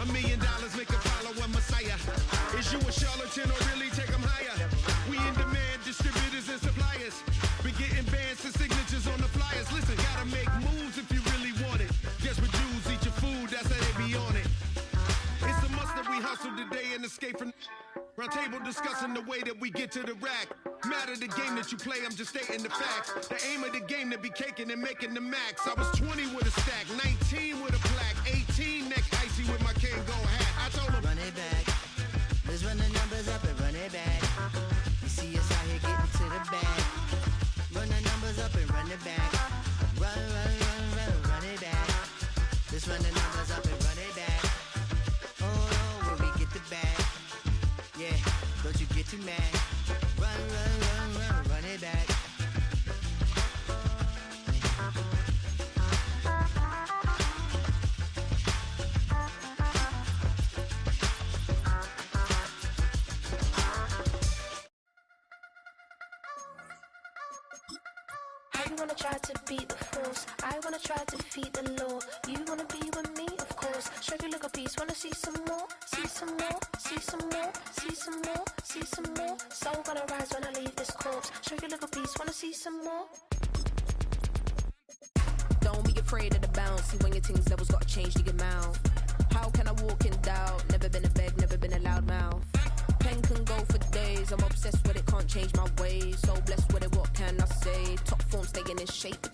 $1 million make a follow a messiah. Is you a charlatan or really take them higher? We in demand, distributors and suppliers. Be getting bands and signatures on the flyers. Listen, gotta make moves if you really want it. Guess what Jews eat your food, that's how they be on it. It's a must that we hustle today and escape from round table discussing the way that we get to the rack. Matter the game that you play, I'm just stating the facts. The aim of the game to be caking and making the max. I was 20 with a stack, 19 with a plaque, 18 neck icy with my Kango hat. I told him, run it back. Let's run the numbers up and run it back. You see us out here getting to the bag. Run the numbers up and run it back. Run, run, run, run, run it back. Let's run the numbers up and run it back. Oh, no, when we get the bag. Yeah, don't you get too mad. Run, run, run, run, run it back. I wanna try to beat the force. I wanna try to defeat the law. You wanna be with me, of course. Show you a little piece. Wanna see some more? See some more? See some more? See some more? See some more? Soul gonna rise when I leave this corpse. Show you a little piece. Wanna see some more? Don't be afraid of the bounce. See when your things levels gotta change to your mouth. How can I walk in doubt? Never been a beg, never been a loud mouth. Pen can go for days. I'm obsessed with it, can't change my ways. So blessed with it, what can I say? Top form staying in shape.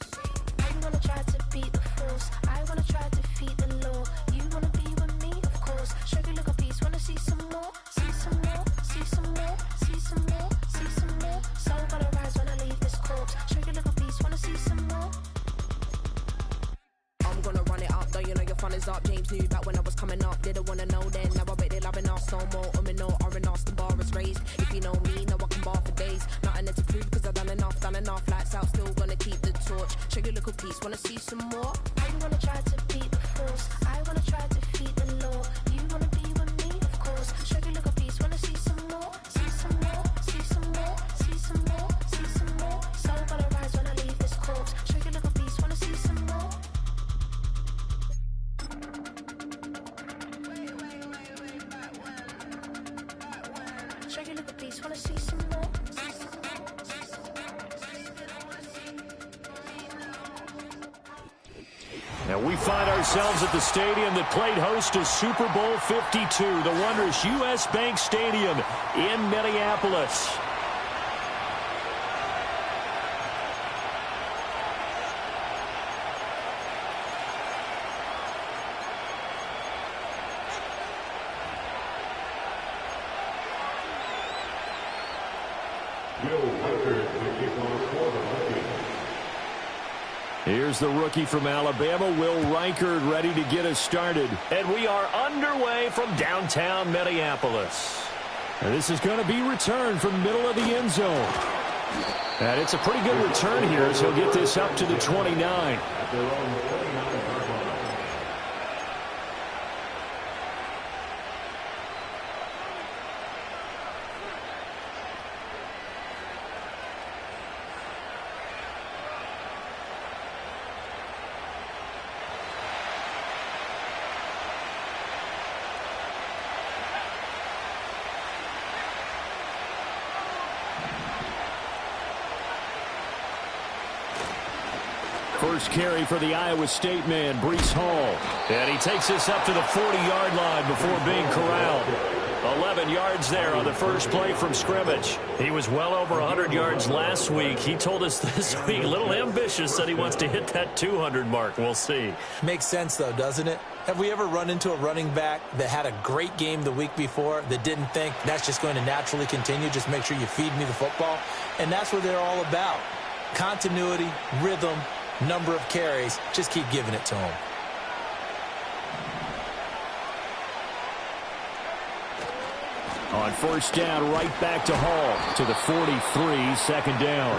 I wanna try to beat the force. I wanna try to defeat the law. You wanna be with me, of course. Show you a little piece. Wanna see some more? See some more? See some more? See some more? See some more? Soul gonna rise when I leave this corpse. Show you a little piece. Wanna see some more? I'm gonna run it up, though you know your fun is up. James knew back when I was coming up, didn't wanna know then. Now I bet they're loving us no more. No R&R, the bar is raised. If you know me, now I can bar for days. Nothing there to prove, cause I've done enough. Lights out, still gonna keep the torch. Show you a little piece, wanna see some more? I wanna try to beat the force. I wanna try to defeat the law. You wanna be with me, of course. Show you a little piece, wanna see some more? See some more? See some more? See some more? See some more? Soul gonna rise when I leave this corpse. Show you a little piece, wanna see some more? Show you a little piece, wanna see some more? Now we find ourselves at the stadium that played host to Super Bowl 52, the wondrous U.S. Bank Stadium in Minneapolis. Here's the rookie from Alabama, Will Reichard, ready to get us started. And we are underway from downtown Minneapolis. And this is going to be returned from the middle of the end zone. And it's a pretty good return here as he'll get this up to the 29. First carry for the Iowa State man, Breece Hall. And he takes this up to the 40-yard line before being corralled. 11 yards there on the first play from scrimmage. He was well over 100 yards last week. He told us this week, a little ambitious, said he wants to hit that 200 mark. We'll see. Makes sense, though, doesn't it? Have we ever run into a running back that had a great game the week before that didn't think that's just going to naturally continue? Just make sure you feed me the football. And that's what they're all about. Continuity, rhythm, number of carries. Just keep giving it to him. On first down, right back to Hall to the 43, second down.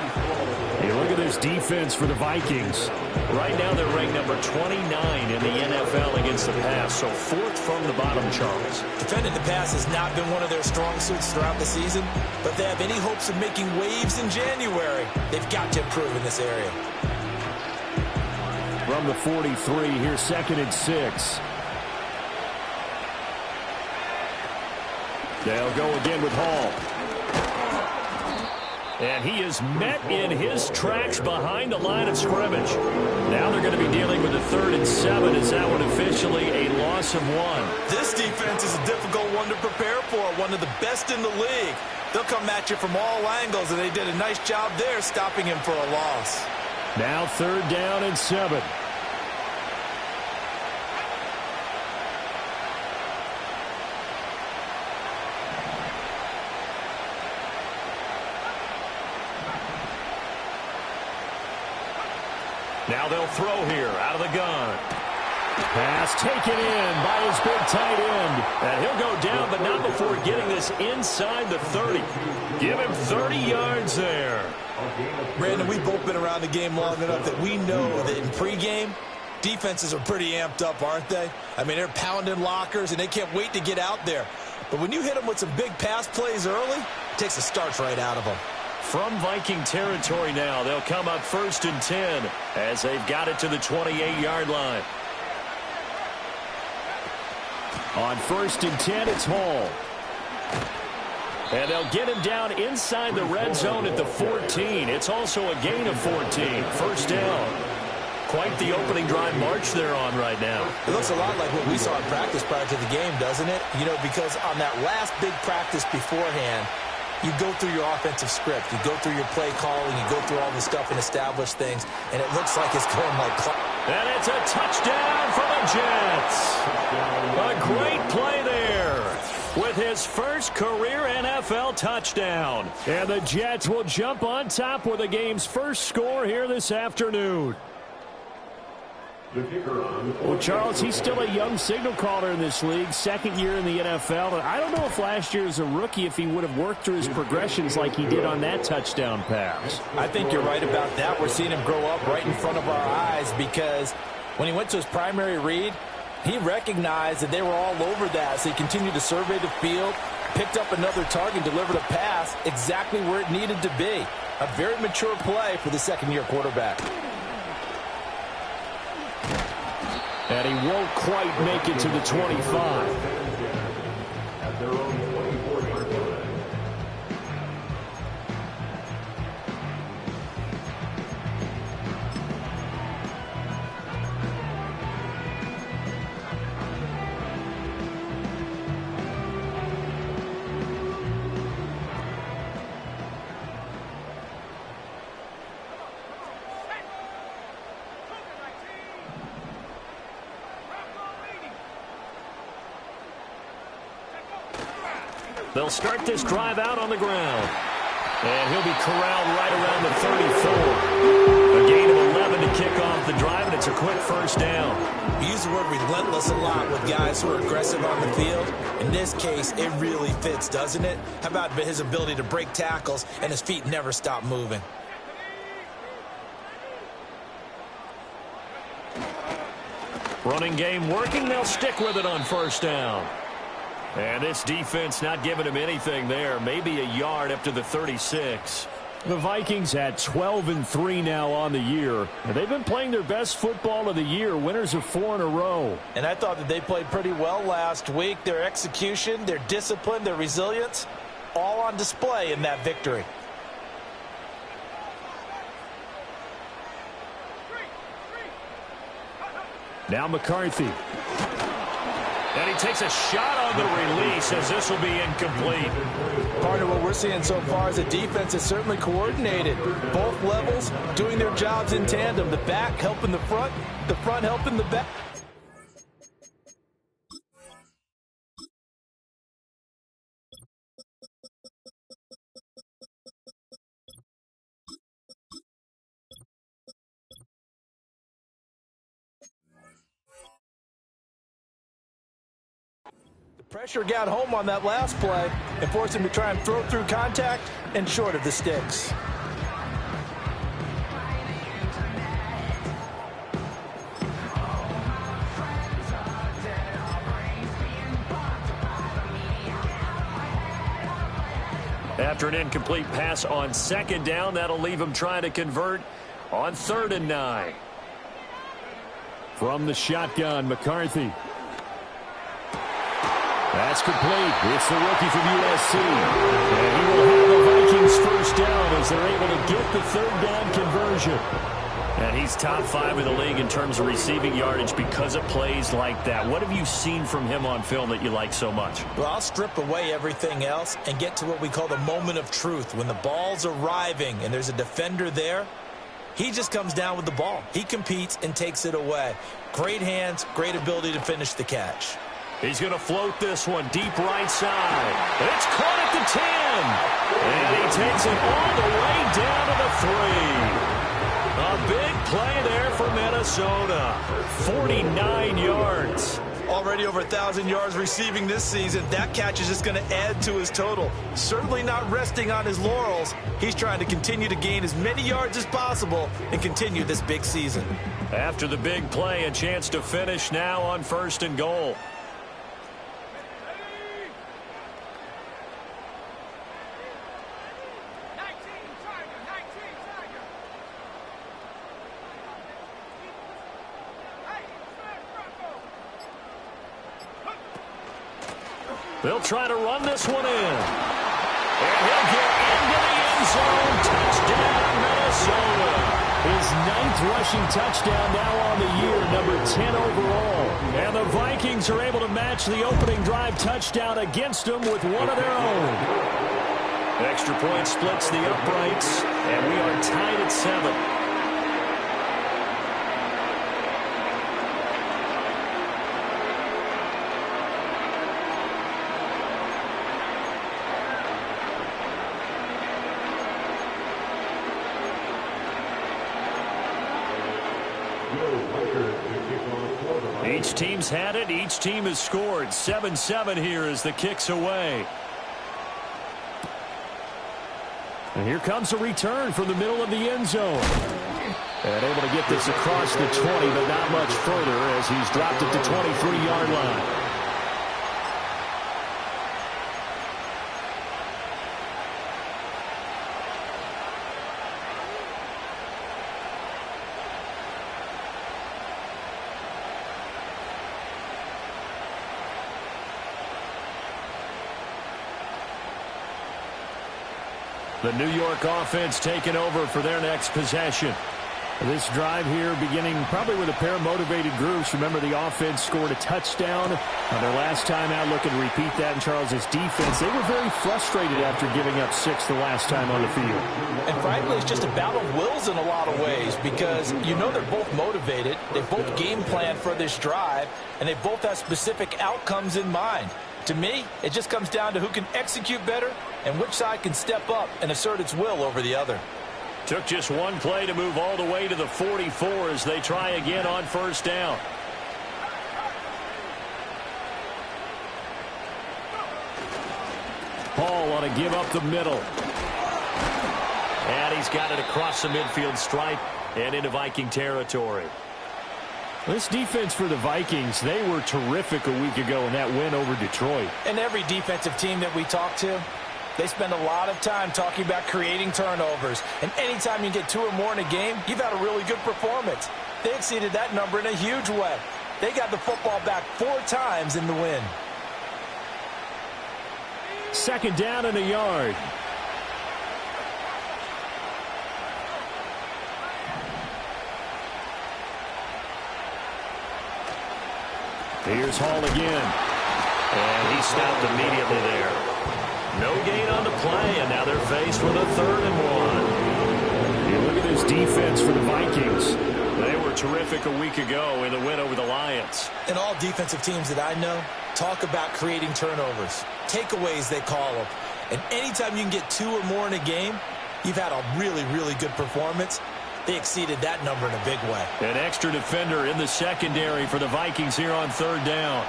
Hey, look at this defense for the Vikings. Right now they're ranked number 29 in the NFL against the pass, so fourth from the bottom, Charles. Defending the pass has not been one of their strong suits throughout the season, but if they have any hopes of making waves in January, they've got to improve in this area. From the 43, here's 2nd and 6. They'll go again with Hall. And he is met in his tracks behind the line of scrimmage. Now they're going to be dealing with a 3rd and 7 as that one officially a loss of 1. This defense is a difficult one to prepare for, one of the best in the league. They'll come at you from all angles, and they did a nice job there stopping him for a loss. Now 3rd down and 7. Now they'll throw here out of the gun. Pass taken in by his big tight end. And he'll go down, but not before getting this inside the 30. Give him 30 yards there. Brandon, we've both been around the game long enough that we know that in pregame, defenses are pretty amped up, aren't they? I mean, they're pounding lockers, and they can't wait to get out there. But when you hit them with some big pass plays early, it takes the starch right out of them. From Viking territory now, they'll come up 1st and 10 as they've got it to the 28-yard line. On 1st and 10, it's Hall. And they'll get him down inside the red zone at the 14. It's also a gain of 14. 1st down. Quite the opening drive march they're on right now. It looks a lot like what we saw in practice prior to the game, doesn't it? You know, because on that last big practice beforehand, you go through your offensive script. You go through your play calling. You go through all the stuff and establish things. And it looks like it's going like clock. And it's a touchdown for the Jets. A great play there with his first career NFL touchdown. And the Jets will jump on top with the game's first score here this afternoon. Well, Charles, he's still a young signal caller in this league, 2nd year in the NFL. And I don't know if last year as a rookie if he would have worked through his progressions like he did on that touchdown pass. I think you're right about that. We're seeing him grow up right in front of our eyes because when he went to his primary read, he recognized that they were all over that. So he continued to survey the field, picked up another target, delivered a pass exactly where it needed to be. A very mature play for the 2nd-year quarterback. And he won't quite make it to the 25. They'll start this drive out on the ground. And he'll be corralled right around the 34. A gain of 11 to kick off the drive, and it's a quick 1st down. We use the word relentless a lot with guys who are aggressive on the field. In this case, it really fits, doesn't it? How about his ability to break tackles and his feet never stop moving? Running game working. They'll stick with it on 1st down. And this defense not giving him anything there. Maybe a yard up to the 36. The Vikings at 12-3 now on the year. And they've been playing their best football of the year. Winners of 4 in a row. And I thought that they played pretty well last week. Their execution, their discipline, their resilience, all on display in that victory. Now McCarthy. And he takes a shot on the release as this will be incomplete. Part of what we're seeing so far is the defense is certainly coordinated. Both levels doing their jobs in tandem. The back helping the front helping the back. Pressure got home on that last play and forced him to try and throw through contact and short of the sticks. After an incomplete pass on 2nd down, that'll leave him trying to convert on 3rd and 9. From the shotgun, McCarthy. That's complete. It's the rookie from USC. And he will have the Vikings first down as they're able to get the third down conversion. And he's top 5 in the league in terms of receiving yardage because of plays like that. What have you seen from him on film that you like so much? Well, I'll strip away everything else and get to what we call the moment of truth. When the ball's arriving and there's a defender there, he just comes down with the ball. He competes and takes it away. Great hands, great ability to finish the catch. He's going to float this one deep right side. It's caught at the 10. And he takes it all the way down to the 3. A big play there for Minnesota. 49 yards. Already over 1,000 yards receiving this season. That catch is just going to add to his total. Certainly not resting on his laurels. He's trying to continue to gain as many yards as possible and continue this big season. After the big play, a chance to finish now on 1st and goal. They'll try to run this one in. And he'll get into the end zone. Touchdown, Minnesota. His 9th rushing touchdown now on the year, number 10 overall. And the Vikings are able to match the opening drive touchdown against them with one of their own. Extra point splits the uprights, and we are tied at 7. Each team's had it. Each team has scored. 7-7 here as the kick's away. And here comes a return from the middle of the end zone. And able to get this across the 20, but not much further as he's dropped it to 23-yard line. The New York offense taking over for their next possession. This drive here beginning probably with a pair of motivated groups. Remember, the offense scored a touchdown on their last time out. Looking to repeat that in Charles's defense. They were very frustrated after giving up 6 the last time on the field. And frankly, it's just a battle of wills in a lot of ways because you know they're both motivated. They both game plan for this drive, and they both have specific outcomes in mind. To me, it just comes down to who can execute better and which side can step up and assert its will over the other. Took just one play to move all the way to the 44 as they try again on 1st down. Hall on a give up the middle. And he's got it across the midfield stripe and into Viking territory. This defense for the Vikings, they were terrific a week ago in that win over Detroit. And every defensive team that we talk to, they spend a lot of time talking about creating turnovers. And anytime you get 2 or more in a game, you've had a really good performance. They exceeded that number in a huge way. They got the football back 4 times in the win. 2nd down and a yard. Here's Hall again. And he stopped immediately there. No gain on the play, and now they're faced with a 3rd and 1. You look at this defense for the Vikings. They were terrific a week ago in the win over the Lions. And all defensive teams that I know talk about creating turnovers. Takeaways, they call them. And anytime you can get 2 or more in a game, you've had a really, really good performance. They exceeded that number in a big way. An extra defender in the secondary for the Vikings here on 3rd down.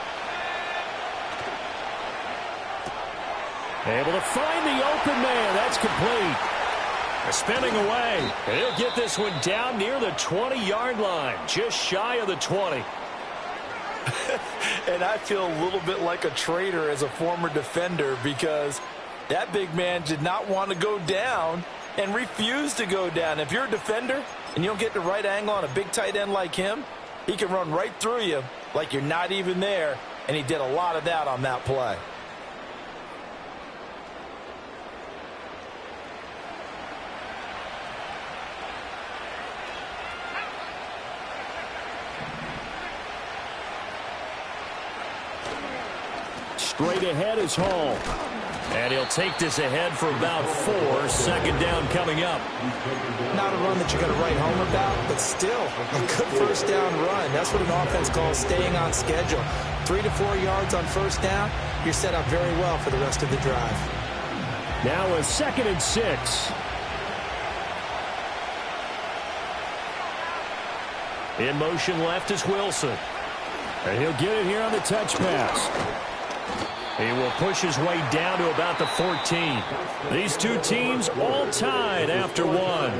Able to find the open man. That's complete. Spinning away. He'll get this one down near the 20-yard line. Just shy of the 20. And I feel a little bit like a traitor as a former defender because that big man did not want to go down and refused to go down. If you're a defender and you don't get the right angle on a big tight end like him, he can run right through you like you're not even there and he did a lot of that on that play. Straight ahead is Hall. And he'll take this ahead for about 4. Second down coming up. Not a run that you're going to write home about, but still a good first down run. That's what an offense calls staying on schedule. 3 to 4 yards on first down, you're set up very well for the rest of the drive. Now a 2nd and 6. In motion left is Wilson. And he'll get it here on the touch pass. He will push his way down to about the 14. These two teams all tied after 1.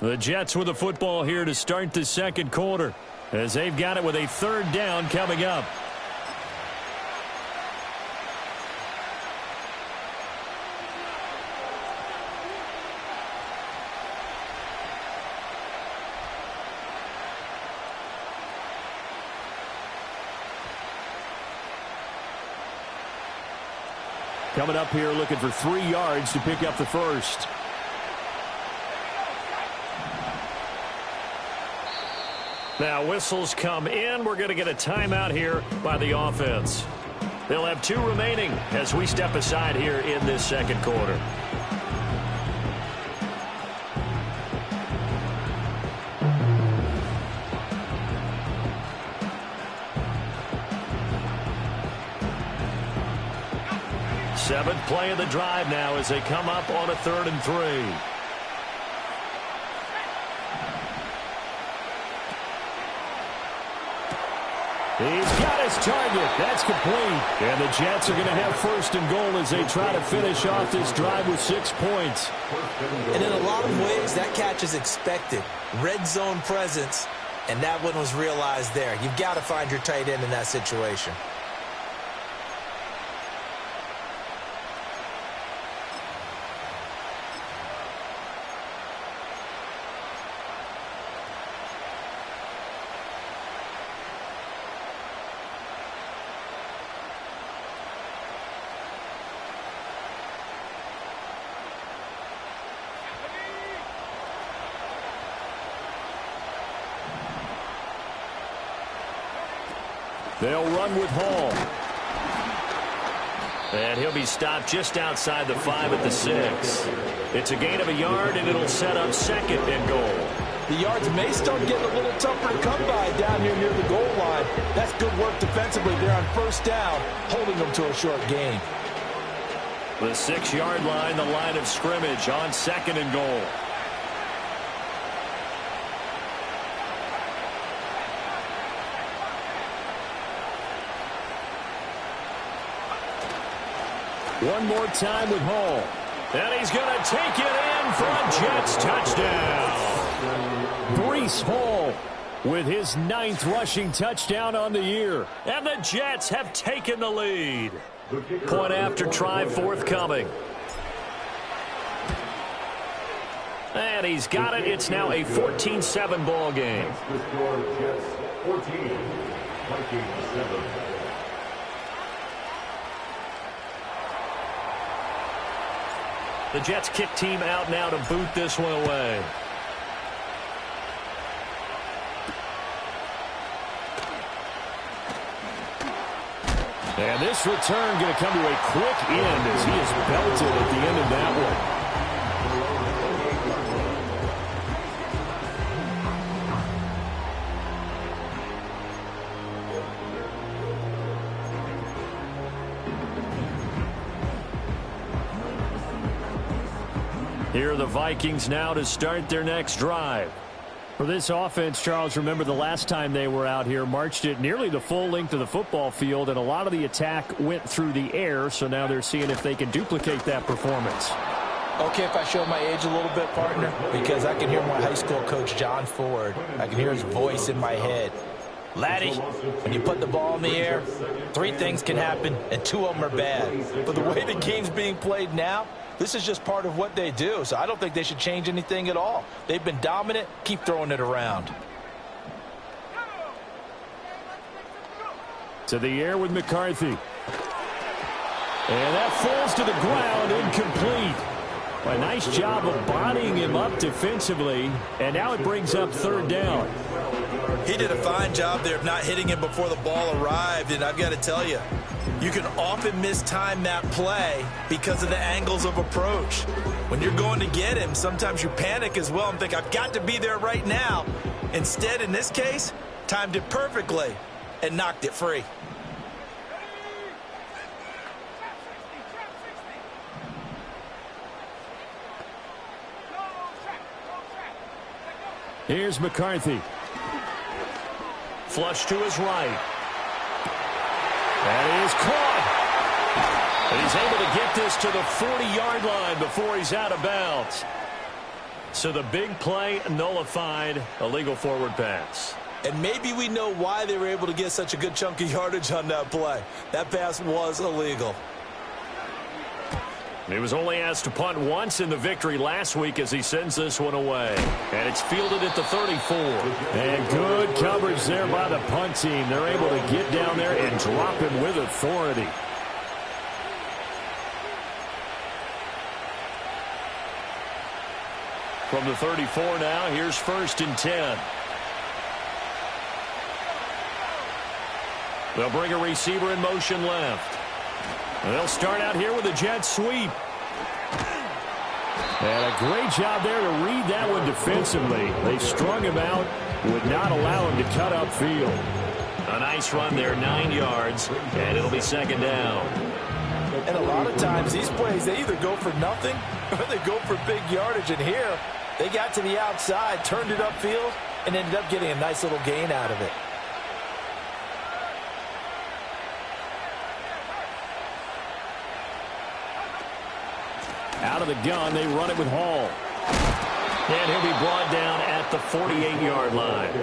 The Jets with the football here to start the second quarter, as they've got it with a 3rd down coming up. Coming up here looking for 3 yards to pick up the first. Now whistles come in. We're going to get a timeout here by the offense. They'll have 2 remaining as we step aside here in this second quarter. Seventh play of the drive now as they come up on a 3rd and 3. He's got his target. That's complete. And the Jets are going to have 1st and goal as they try to finish off this drive with 6 points. And in a lot of ways, that catch is expected. Red zone presence, and that one was realized there. You've got to find your tight end in that situation. They'll run with Hall. And he'll be stopped just outside the 5 at the 6. It's a gain of a yard, and it'll set up 2nd and goal. The yards may start getting a little tougher to come by down here near the goal line. That's good work defensively there on 1st down, holding them to a short gain. The 6-yard line, the line of scrimmage on 2nd and goal. One more time with Hall. And he's going to take it in for a Jets touchdown. Breece Hall with his 9th rushing touchdown on the year. And the Jets have taken the lead. Point after try forthcoming. And he's got it. It's now a 14-7 ball game. Jets 14, Vikings 7. The Jets kick team out now to boot this one away. And this return going to come to a quick end as he is belted at the end of that one. Here are the Vikings now to start their next drive. For this offense, Charles, remember the last time they were out here, marched it nearly the full length of the football field, and a lot of the attack went through the air, so now they're seeing if they can duplicate that performance. Okay, if I show my age a little bit, partner, because I can hear my high school coach, John Ford. I can hear his voice in my head. Laddie, when you put the ball in the air, 3 things can happen, and 2 of them are bad. But the way the game's being played now, this is just part of what they do, so I don't think they should change anything at all. They've been dominant. Keep throwing it around. To the air with McCarthy. And that falls to the ground, incomplete. A nice job of bodying him up defensively, and now it brings up third down. He did a fine job there of not hitting him before the ball arrived, and I've got to tell you, you can often mistime that play because of the angles of approach. When you're going to get him, sometimes you panic as well and think, I've got to be there right now. Instead, in this case, timed it perfectly and knocked it free. Here's McCarthy. Flush to his right. That is caught. And he's able to get this to the 40-yard line before he's out of bounds. So the big play nullified, a legal forward pass. And maybe we know why they were able to get such a good chunk of yardage on that play. That pass was illegal. He was only asked to punt once in the victory last week as he sends this one away. And it's fielded at the 34. And good coverage there by the punt team. They're able to get down there and drop him with authority. From the 34 now, here's 1st and 10. They'll bring a receiver in motion left. They'll start out here with a jet sweep. And a great job there to read that one defensively. They strung him out, would not allow him to cut upfield. A nice run there, 9 yards, and it'll be 2nd down. And a lot of times these plays, they either go for nothing or they go for big yardage. And here, they got to the outside, turned it upfield, and ended up getting a nice little gain out of it. Out of the gun, they run it with Hall. And he'll be brought down at the 48-yard line.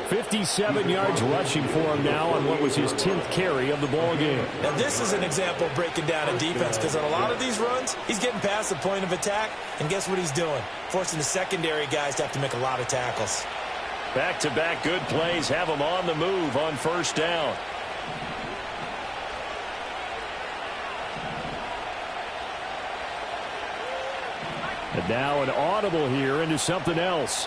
57 yards rushing for him now on what was his 10th carry of the ball game. Now this is an example of breaking down a defense, because on a lot of these runs, he's getting past the point of attack, and guess what he's doing? Forcing the secondary guys to have to make a lot of tackles. Back-to-back good plays have him on the move on 1st down. And now an audible here into something else.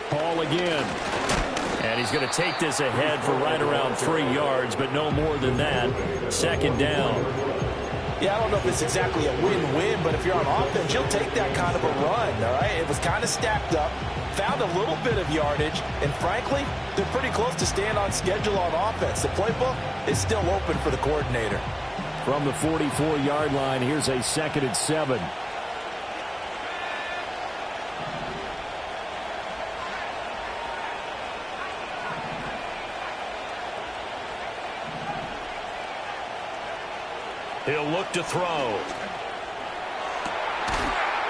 Hall again. And he's going to take this ahead for right around 3 yards, but no more than that. 2nd down. Yeah, I don't know if it's exactly a win-win, but if you're on offense, you'll take that kind of a run, all right? It was kind of stacked up, found a little bit of yardage, and frankly, they're pretty close to staying on schedule on offense. The playbook is still open for the coordinator. From the 44-yard line, here's a 2nd and 7. He'll look to throw.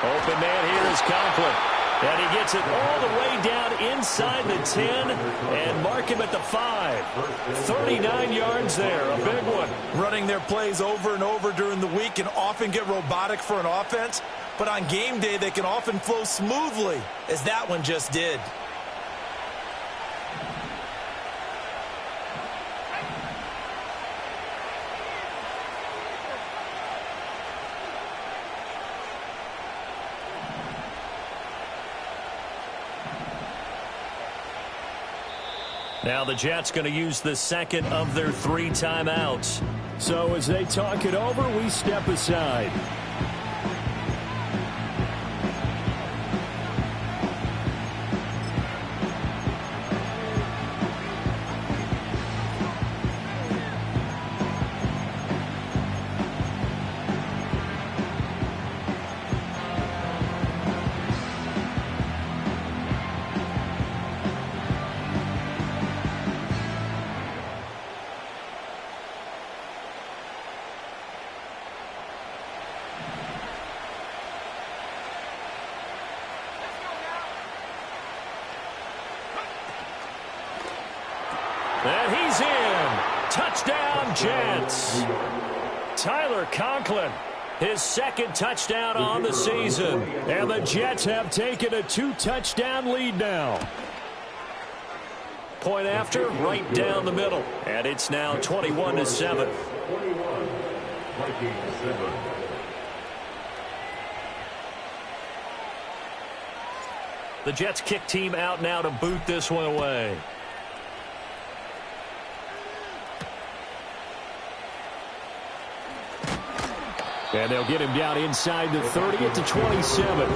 Open man here is Conklin. And he gets it all the way down inside the 10 and mark him at the 5. 39 yards there, a big one. Running their plays over and over during the week can often get robotic for an offense, but on game day they can often flow smoothly, as that one just did. Now the Jets going to use the 2nd of their 3 timeouts. So as they talk it over, we step aside. And he's in. Touchdown, Jets. Tyler Conklin, his 2nd touchdown on the season. And the Jets have taken a 2-touchdown lead now. point after, right down the middle. And it's now 21-7. 21, Vikings 7. The Jets kick team out now to boot this one away. And they'll get him down inside the 30 at the 27.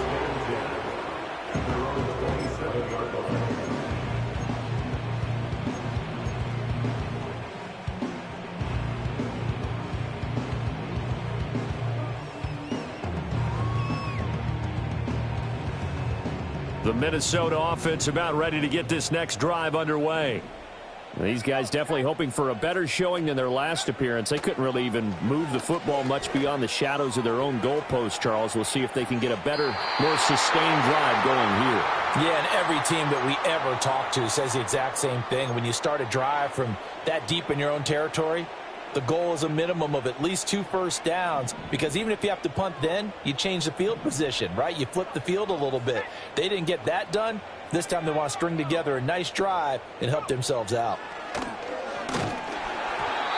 The Minnesota offense about ready to get this next drive underway. These guys definitely hoping for a better showing than their last appearance. They couldn't really even move the football much beyond the shadows of their own goalpost, Charles. We'll see if they can get a better, more sustained drive going here. Yeah, and every team that we ever talk to says the exact same thing. When you start a drive from that deep in your own territory, the goal is a minimum of at least 2 first downs, because even if you have to punt then, you change the field position, right? You flip the field a little bit. They didn't get that done. This time they want to string together a nice drive and help themselves out.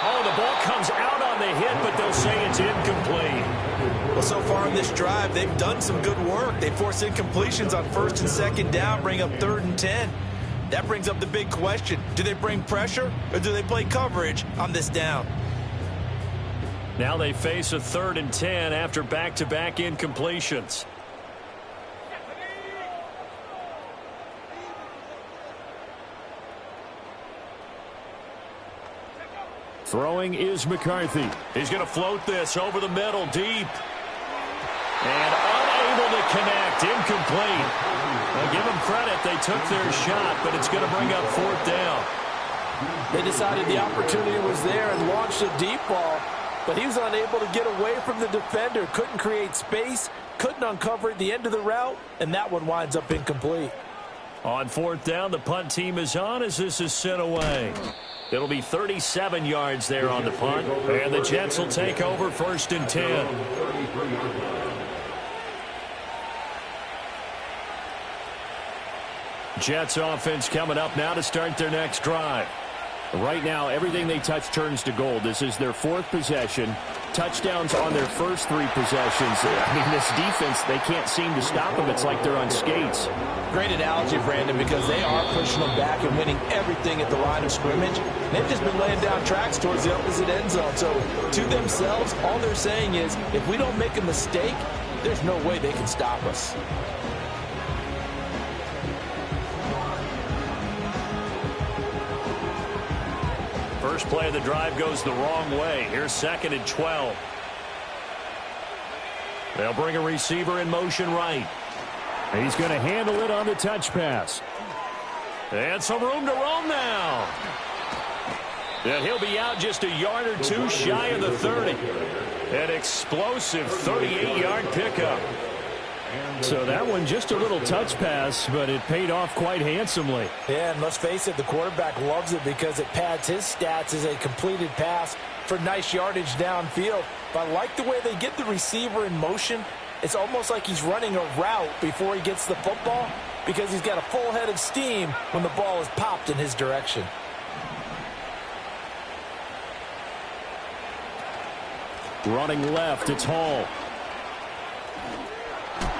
Oh, the ball comes out on the hit, but they'll say it's incomplete. Well, so far in this drive, they've done some good work. They force incompletions on 1st and 2nd down, bring up 3rd and 10. That brings up the big question. Do they bring pressure or do they play coverage on this down? Now they face a 3rd and 10 after back-to-back incompletions. Throwing is McCarthy. He's going to float this over the middle, deep. And unable to connect, incomplete. Well, give them credit, they took their shot, but it's going to bring up 4th down. They decided the opportunity was there and launched a deep ball, but he was unable to get away from the defender, couldn't create space, couldn't uncover at the end of the route, and that one winds up incomplete. On 4th down, the punt team is on as this is sent away. It'll be 37 yards there on the punt, and the Jets will take over 1st and 10. Jets offense coming up now to start their next drive. Right now, everything they touch turns to gold. This is their 4th possession. Touchdowns on their first 3 possessions. I mean, this defense, they can't seem to stop them. It's like they're on skates. Great analogy, Brandon, because they are pushing them back and winning everything at the line of scrimmage. They've just been laying down tracks towards the opposite end zone. So to themselves, all they're saying is, if we don't make a mistake, there's no way they can stop us. First play of the drive goes the wrong way. Here's 2nd and 12. They'll bring a receiver in motion right. He's going to handle it on the touch pass. And some room to roam now. And he'll be out just a yard or 2 shy of the 30. An explosive 38-yard pickup. So that one just a little touch pass, but it paid off quite handsomely. Yeah, and let's face it, the quarterback loves it because it pads his stats as a completed pass for nice yardage downfield. But I like the way they get the receiver in motion. It's almost like he's running a route before he gets the football because he's got a full head of steam when the ball is popped in his direction. Running left, it's Hall.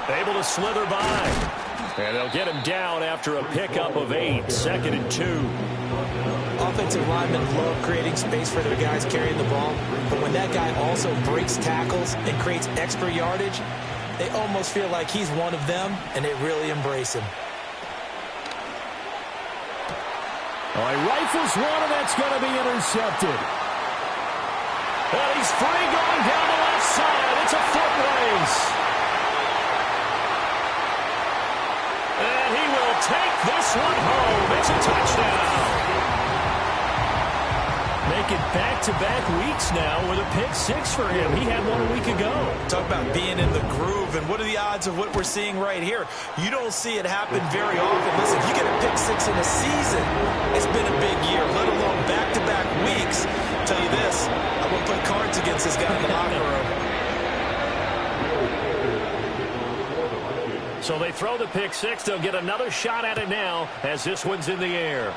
Able to slither by. And they'll get him down after a pickup of 8. 2nd and 2. Offensive linemen love creating space for their guys carrying the ball, but when that guy also breaks tackles and creates extra yardage, they almost feel like he's one of them, and they really embrace him. Oh, he rifles one, and that's going to be intercepted. And he's free going down the left side. It's a foot race. And he will take this one home. It's a touchdown. Making back-to-back weeks now with a pick 6 for him. He had one a week ago. Talk about being in the groove, and what are the odds of what we're seeing right here? You don't see it happen very often. Listen, you get a pick 6 in a season, it's been a big year, let alone back-to-back weeks. I'll tell you this, I wouldn't play cards against this guy in the locker room. So they throw the pick 6. They'll get another shot at it now as this one's in the air.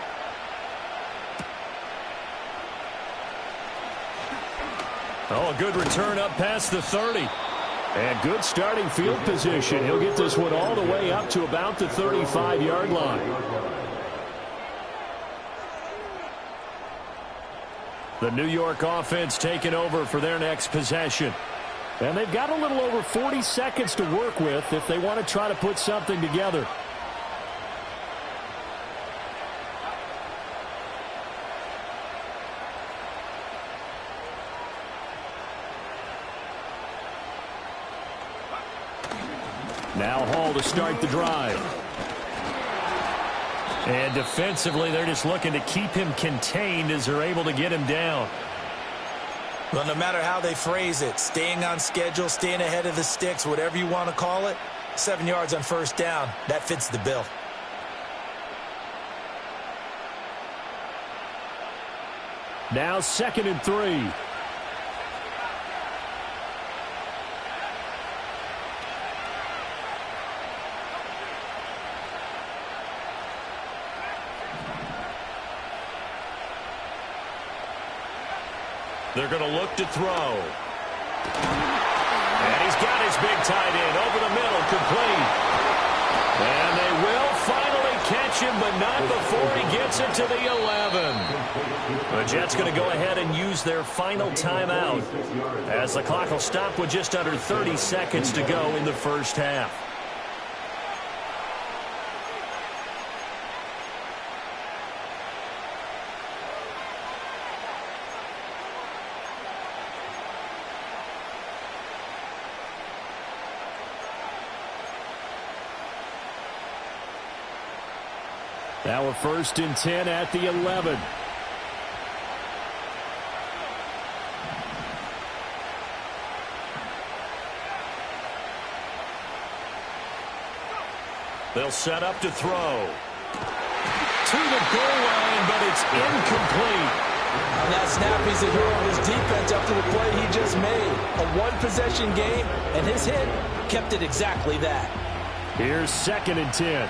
Oh, a good return up past the 30. And good starting field position. He'll get this one all the way up to about the 35-yard line. The New York offense taking over for their next possession. And they've got a little over 40 seconds to work with if they want to try to put something together. Now Hall to start the drive. And defensively, they're just looking to keep him contained as they're able to get him down. Well, no matter how they phrase it, staying on schedule, staying ahead of the sticks, whatever you want to call it, 7 yards on first down, that fits the bill. Now 2nd and 3. They're going to look to throw. And he's got his big tight end over the middle, complete. And they will finally catch him, but not before he gets it to the 11. The Jets going to go ahead and use their final timeout as the clock will stop with just under 30 seconds to go in the first half. Now a 1st and 10 at the 11. They'll set up to throw. To the goal line, but it's incomplete. On that snap, he's ignoring his defense up to the play he just made. A one-possession game, and his hit kept it exactly that. Here's 2nd and 10.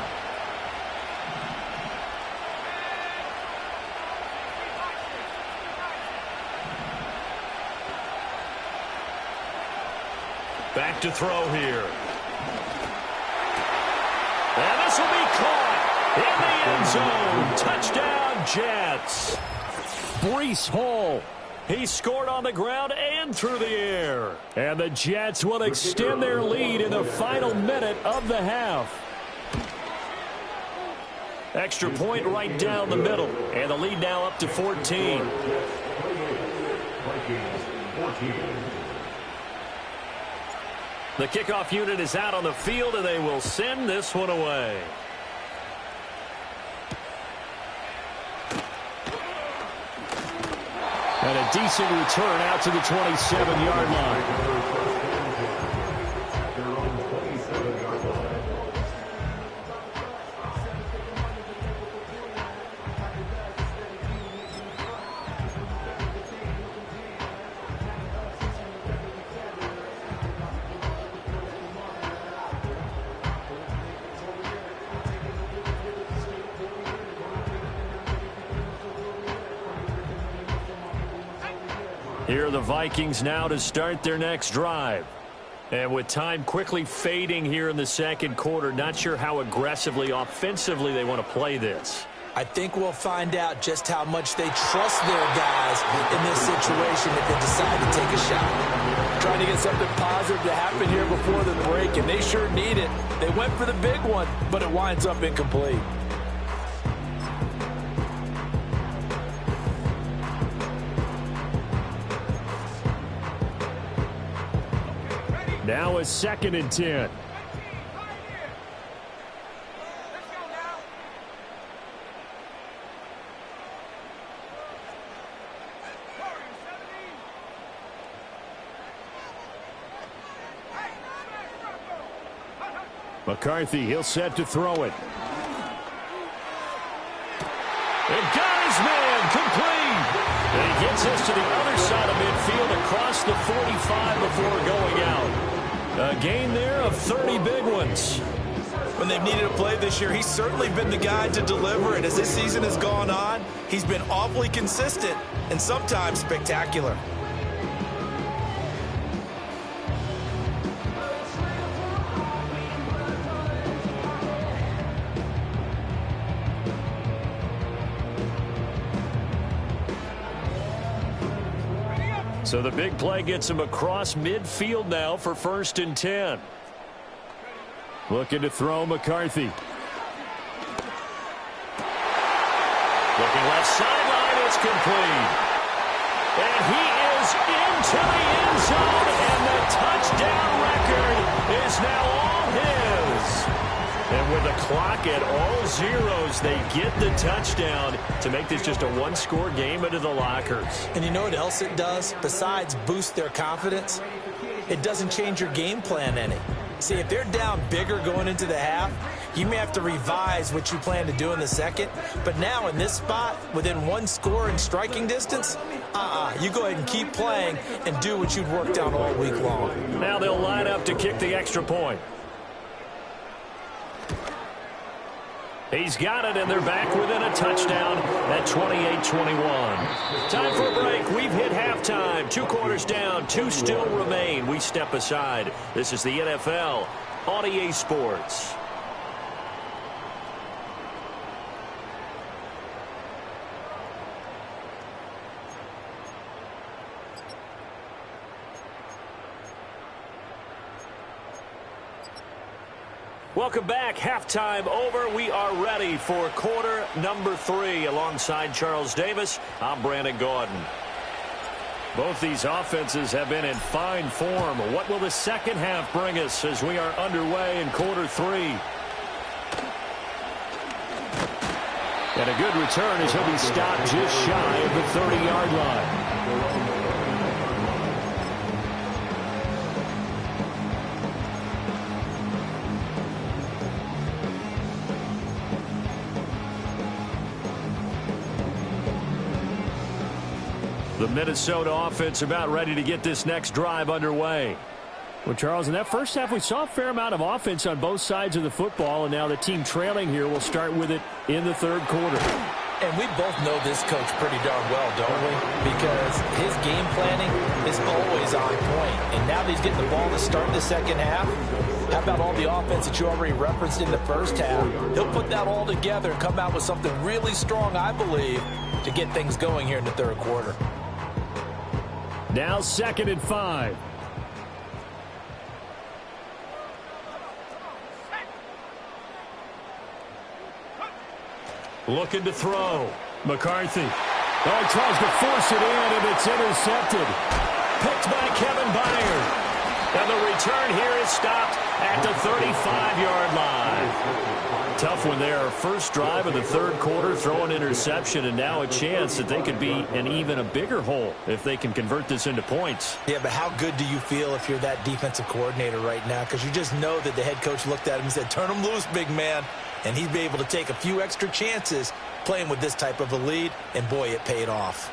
Back to throw here. And this will be caught in the end zone. Touchdown, Jets. Breece Hall. He scored on the ground and through the air. And the Jets will extend their lead in the final minute of the half. Extra point right down the middle. And the lead now up to 14. The kickoff unit is out on the field, and they will send this one away. And a decent return out to the 27-yard line. Here are the Vikings now to start their next drive. And with time quickly fading here in the second quarter, not sure how aggressively, offensively they want to play this. I think we'll find out just how much they trust their guys in this situation if they decide to take a shot. Trying to get something positive to happen here before the break, and they sure need it. They went for the big one, but it winds up incomplete. Now a 2nd and 10. McCarthy, he'll set to throw it. And got his man, complete. And he gets us to the other side of midfield across the 45 before going out. A gain there of 30 big ones. When they've needed a play this year, he's certainly been the guy to deliver. And as this season has gone on, he's been awfully consistent and sometimes spectacular. So the big play gets him across midfield now for 1st and 10. Looking to throw McCarthy. Looking left sideline, it's complete. And he is into the end zone, and the touchdown record is now all his. And with the clock at all zeros, they get the touchdown to make this just a one-score game into the lockers. And you know what else it does? Besides boost their confidence, it doesn't change your game plan any. See, if they're down bigger going into the half, you may have to revise what you plan to do in the second. But now in this spot, within one score in striking distance, you go ahead and keep playing and do what you've worked out all week long. Now they'll line up to kick the extra point. He's got it, and they're back within a touchdown at 28-21. Time for a break. We've hit halftime. 2 quarters down, 2 still remain. We step aside. This is the NFL on EA Sports. Welcome back. Halftime over. We are ready for quarter number 3. Alongside Charles Davis, I'm Brandon Gaudin. Both these offenses have been in fine form. What will the second half bring us as we are underway in quarter 3? And a good return as he'll be stopped just shy of the 30-yard line. The Minnesota offense about ready to get this next drive underway. Well, Charles, in that first half, we saw a fair amount of offense on both sides of the football, and now the team trailing here will start with it in the third quarter. And we both know this coach pretty darn well, don't we? Because his game planning is always on point. And now that he's getting the ball to start the second half, how about all the offense that you already referenced in the first half? He'll put that all together and come out with something really strong, I believe, to get things going here in the third quarter. Now 2nd and 5. Looking to throw. McCarthy. Oh, he tries to force it in, and it's intercepted. Picked by Kevin Byard. And the return here is stopped at the 35-yard line. Tough one there. First drive of the third quarter, throw an interception, and now a chance that they could be in even a bigger hole if they can convert this into points. Yeah, but how good do you feel if you're that defensive coordinator right now? Because you just know that the head coach looked at him and said, turn him loose, big man. And he'd be able to take a few extra chances playing with this type of a lead, and boy, it paid off.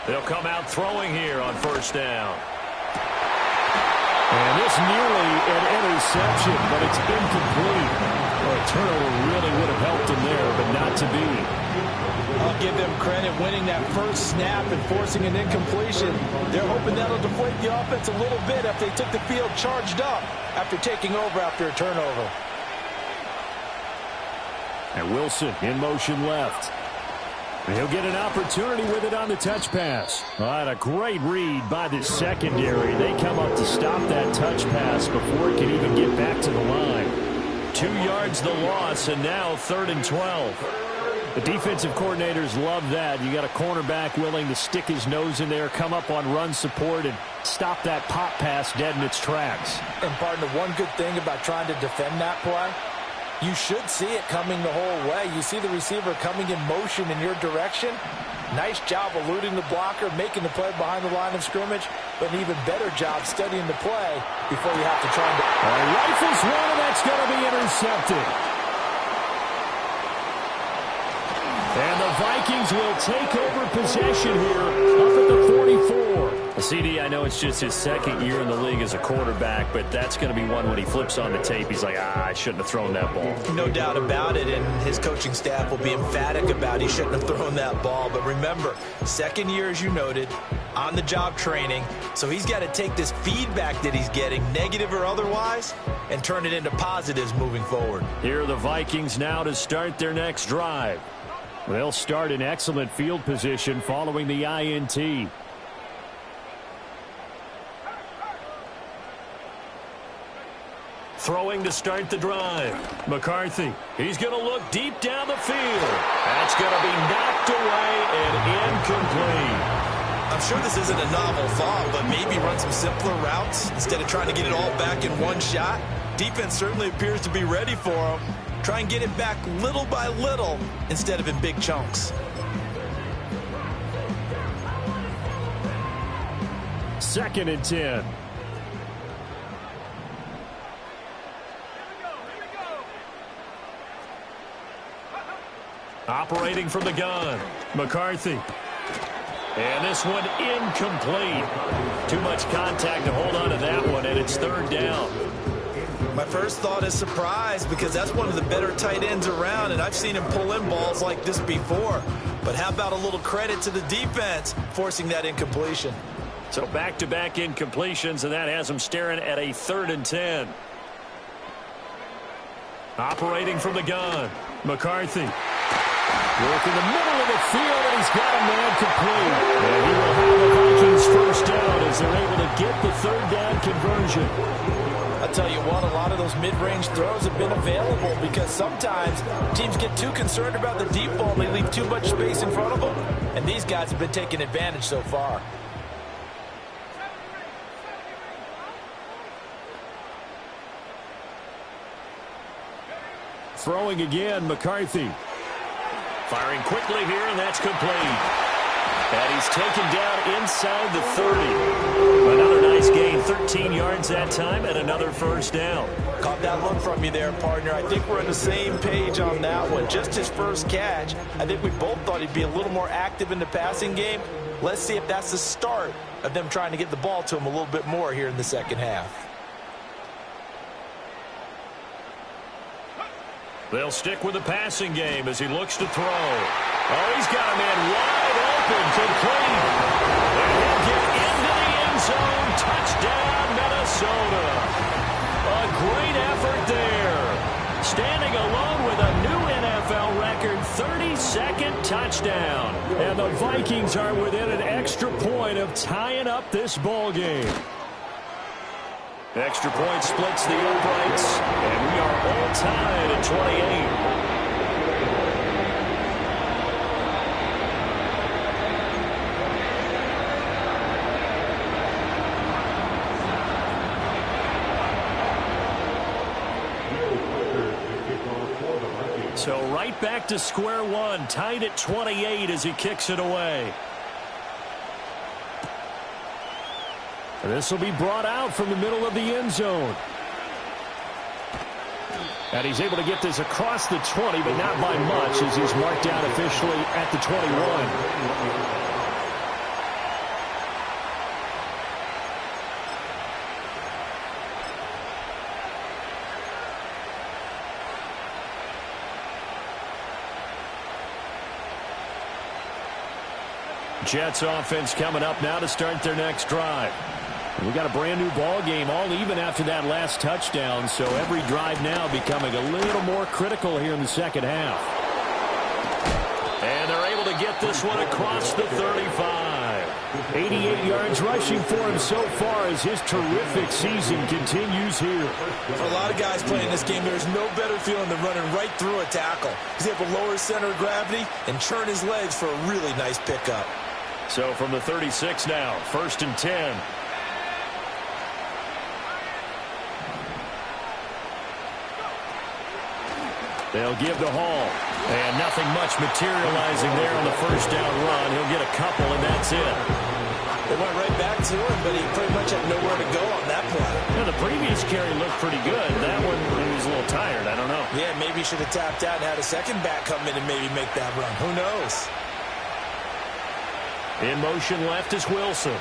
They'll come out throwing here on first down. And this nearly an interception, but it's incomplete. Well, a turnover really would have helped him there, but not to be. I'll give them credit winning that first snap and forcing an incompletion. They're hoping that'll deflate the offense a little bit after they took the field charged up after taking over after a turnover. And Wilson in motion left. And he'll get an opportunity with it on the touch pass. All right, a great read by the secondary. They come up to stop that touch pass before it can even get back to the line. 2 yards the loss, and now 3rd and 12. The defensive coordinators love that. You got a cornerback willing to stick his nose in there, come up on run support, and stop that pop pass dead in its tracks. And partner, one good thing about trying to defend that play, you should see it coming the whole way. You see the receiver coming in motion in your direction. Nice job eluding the blocker, making the play behind the line of scrimmage, but an even better job studying the play before you have to try and... Rifles one, and that's going to be intercepted. And the Vikings will take over possession here up at the 44. CD, I know it's just his second year in the league as a quarterback, but that's going to be one when he flips on the tape. He's like, I shouldn't have thrown that ball. No doubt about it, and his coaching staff will be emphatic about he shouldn't have thrown that ball. But remember, second year, as you noted, on-the-job training, so he's got to take this feedback that he's getting, negative or otherwise, and turn it into positives moving forward. Here are the Vikings now to start their next drive. They'll start in excellent field position following the INT. Throwing to start the drive. McCarthy. He's going to look deep down the field. That's going to be knocked away and incomplete. I'm sure this isn't a novel thought, but maybe run some simpler routes instead of trying to get it all back in one shot. Defense certainly appears to be ready for him. Try and get it back little by little instead of in big chunks. Second and 10. Operating from the gun, McCarthy. And this one incomplete. Too much contact to hold on to that one, and it's third down. My first thought is surprise, because that's one of the better tight ends around, and I've seen him pull in balls like this before. But how about a little credit to the defense forcing that incompletion? So back-to-back incompletions, and that has him staring at a 3rd and 10. Operating from the gun, McCarthy. Work in the middle of the field, and he's got a man complete. And he will have the Vikings first down as they're able to get the 3rd down conversion. I'll tell you what, a lot of those mid-range throws have been available because sometimes teams get too concerned about the deep ball and they leave too much space in front of them. And these guys have been taking advantage so far. Throwing again, McCarthy. Firing quickly here, and that's complete. And he's taken down inside the 30. Another nice gain, 13 yards that time, and another first down. Caught that look from you there, partner. I think we're on the same page on that one. Just his first catch. I think we both thought he'd be a little more active in the passing game. Let's see if that's the start of them trying to get the ball to him a little bit more here in the second half. They'll stick with the passing game as he looks to throw. Oh, he's got a man wide open, complete. And he'll get into the end zone. Touchdown, Minnesota. A great effort there. Standing alone with a new NFL record, 32nd touchdown. And the Vikings are within an extra point of tying up this ball game. Extra point splits the uprights, and we are all tied at 28. So right back to square one, tied at 28 as he kicks it away. This will be brought out from the middle of the end zone. And he's able to get this across the 20, but not by much as he's marked down officially at the 21. Jets offense coming up now to start their next drive. We got a brand new ball game, all even after that last touchdown, so every drive now becoming a little more critical here in the second half. And they're able to get this one across the 35. 88 yards rushing for him so far as his terrific season continues here. For a lot of guys playing this game, there's no better feeling than running right through a tackle. He's able to lower his center of gravity and churn his legs for a really nice pickup. So from the 36 now, 1st and 10. They'll give to Hall. And nothing much materializing there on the first down run. He'll get a couple, and that's it. They went right back to him, but he pretty much had nowhere to go on that play. Yeah, the previous carry looked pretty good. That one, he was a little tired. I don't know. Yeah, maybe he should have tapped out and had a second back come in and maybe make that run. Who knows? In motion left is Wilson.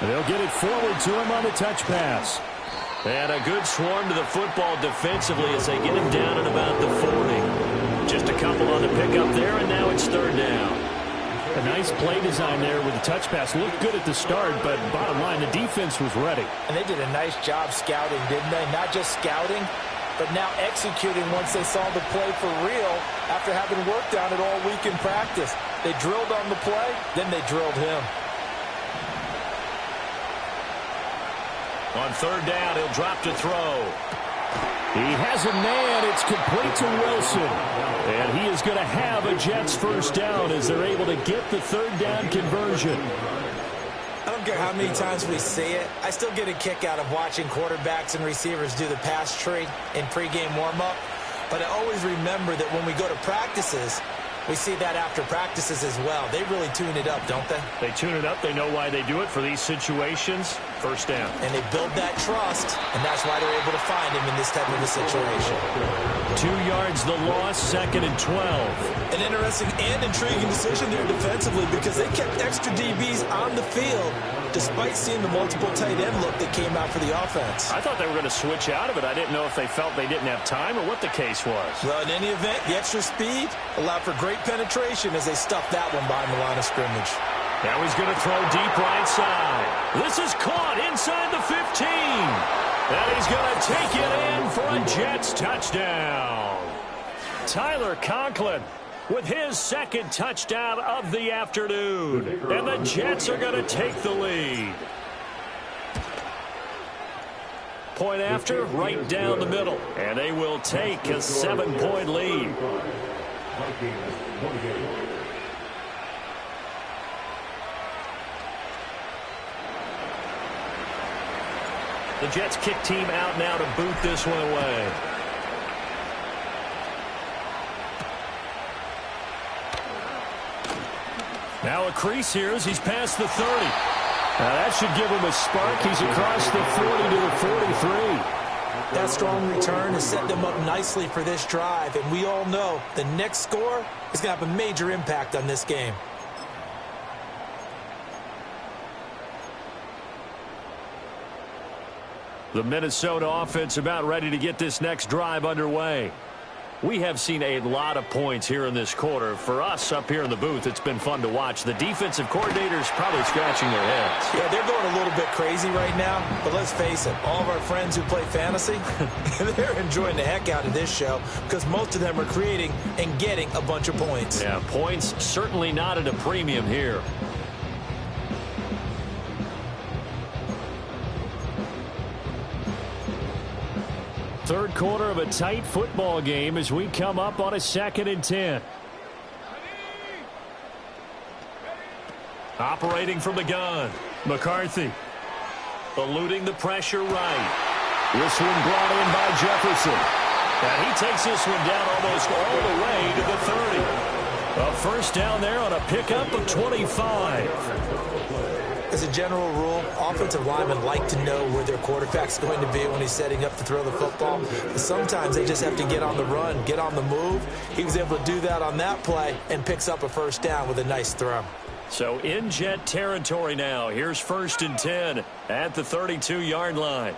And they'll get it forward to him on the touch pass. And a good swarm to the football defensively as they get him down at about the 40. Just a couple on the pickup there, and now it's third down. A nice play design there with the touch pass. Looked good at the start, but bottom line, the defense was ready. And they did a nice job scouting, didn't they? Not just scouting, but now executing once they saw the play for real after having worked on it all week in practice. They drilled on the play, then they drilled him. On third down, he'll drop to throw. He has a man. It's complete to Wilson. And he is going to have a Jets first down as they're able to get the third down conversion. I don't care how many times we see it. I still get a kick out of watching quarterbacks and receivers do the pass tree in pregame warm-up. But I always remember that when we go to practices, we see that after practices as well. They really tune it up, don't they? They tune it up. They know why they do it for these situations. First down. And they build that trust, and that's why they're able to find him in this type of a situation. 2 yards the loss, 2nd and 12. An interesting and intriguing decision there defensively because they kept extra DBs on the field despite seeing the multiple tight end look that came out for the offense. I thought they were going to switch out of it. I didn't know if they felt they didn't have time or what the case was. Well, in any event, the extra speed allowed for great penetration as they stuffed that one behind the line of scrimmage. Now he's going to throw deep right side. This is caught inside the 15. And he's going to take it in for a Jets touchdown. Tyler Conklin with his second touchdown of the afternoon. And the Jets are going to take the lead. Point after, right down the middle. And they will take a 7-point lead. The Jets kick team out now to boot this one away. Now a crease here as he's past the 30. Now that should give him a spark. He's across the 40 to the 43. That strong return has set them up nicely for this drive, and we all know the next score is going to have a major impact on this game. The Minnesota offense about ready to get this next drive underway. We have seen a lot of points here in this quarter. For us up here in the booth, it's been fun to watch. The defensive coordinators probably scratching their heads. Yeah, they're going a little bit crazy right now, but let's face it, all of our friends who play fantasy, they're enjoying the heck out of this show because most of them are creating and getting a bunch of points. Yeah, points certainly not at a premium here. Third quarter of a tight football game as we come up on a 2nd and 10. Operating from the gun. McCarthy. Eluding the pressure right. This one brought in by Jefferson. And he takes this one down almost all the way to the 30. A first down there on a pickup of 25. As a general rule, offensive linemen like to know where their quarterback's going to be when he's setting up to throw the football. But sometimes they just have to get on the run, get on the move. He was able to do that on that play and picks up a first down with a nice throw. So in Jet territory now. Here's 1st and 10 at the 32-yard line.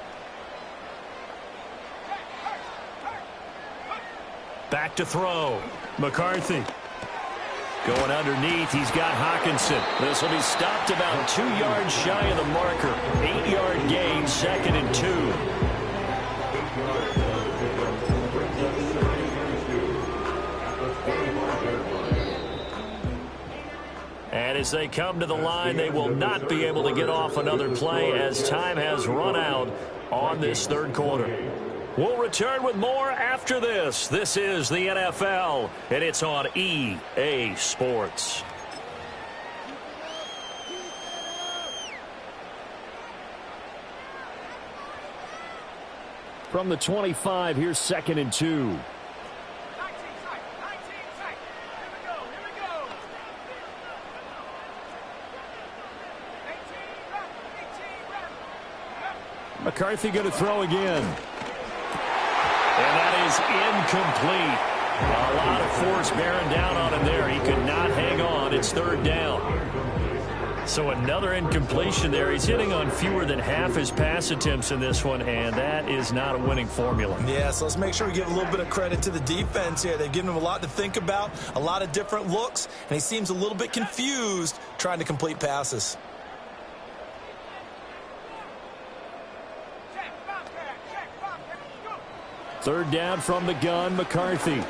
Back to throw. McCarthy. Going underneath, he's got Hockenson. This will be stopped about 2 yards shy of the marker. 8-yard gain, 2nd and 2. And as they come to the line, they will not be able to get off another play as time has run out on this third quarter. We'll return with more after this. This is the NFL, and it's on EA Sports. From the 25, here's 2nd and 2. McCarthy going to throw again. And that is incomplete. A lot of force bearing down on him there. He could not hang on. It's third down. So another incompletion there. He's hitting on fewer than half his pass attempts in this one, and that is not a winning formula. Yeah, so let's make sure we give a little bit of credit to the defense here. They've given him a lot to think about, a lot of different looks, and he seems a little bit confused trying to complete passes. Third down from the gun, McCarthy.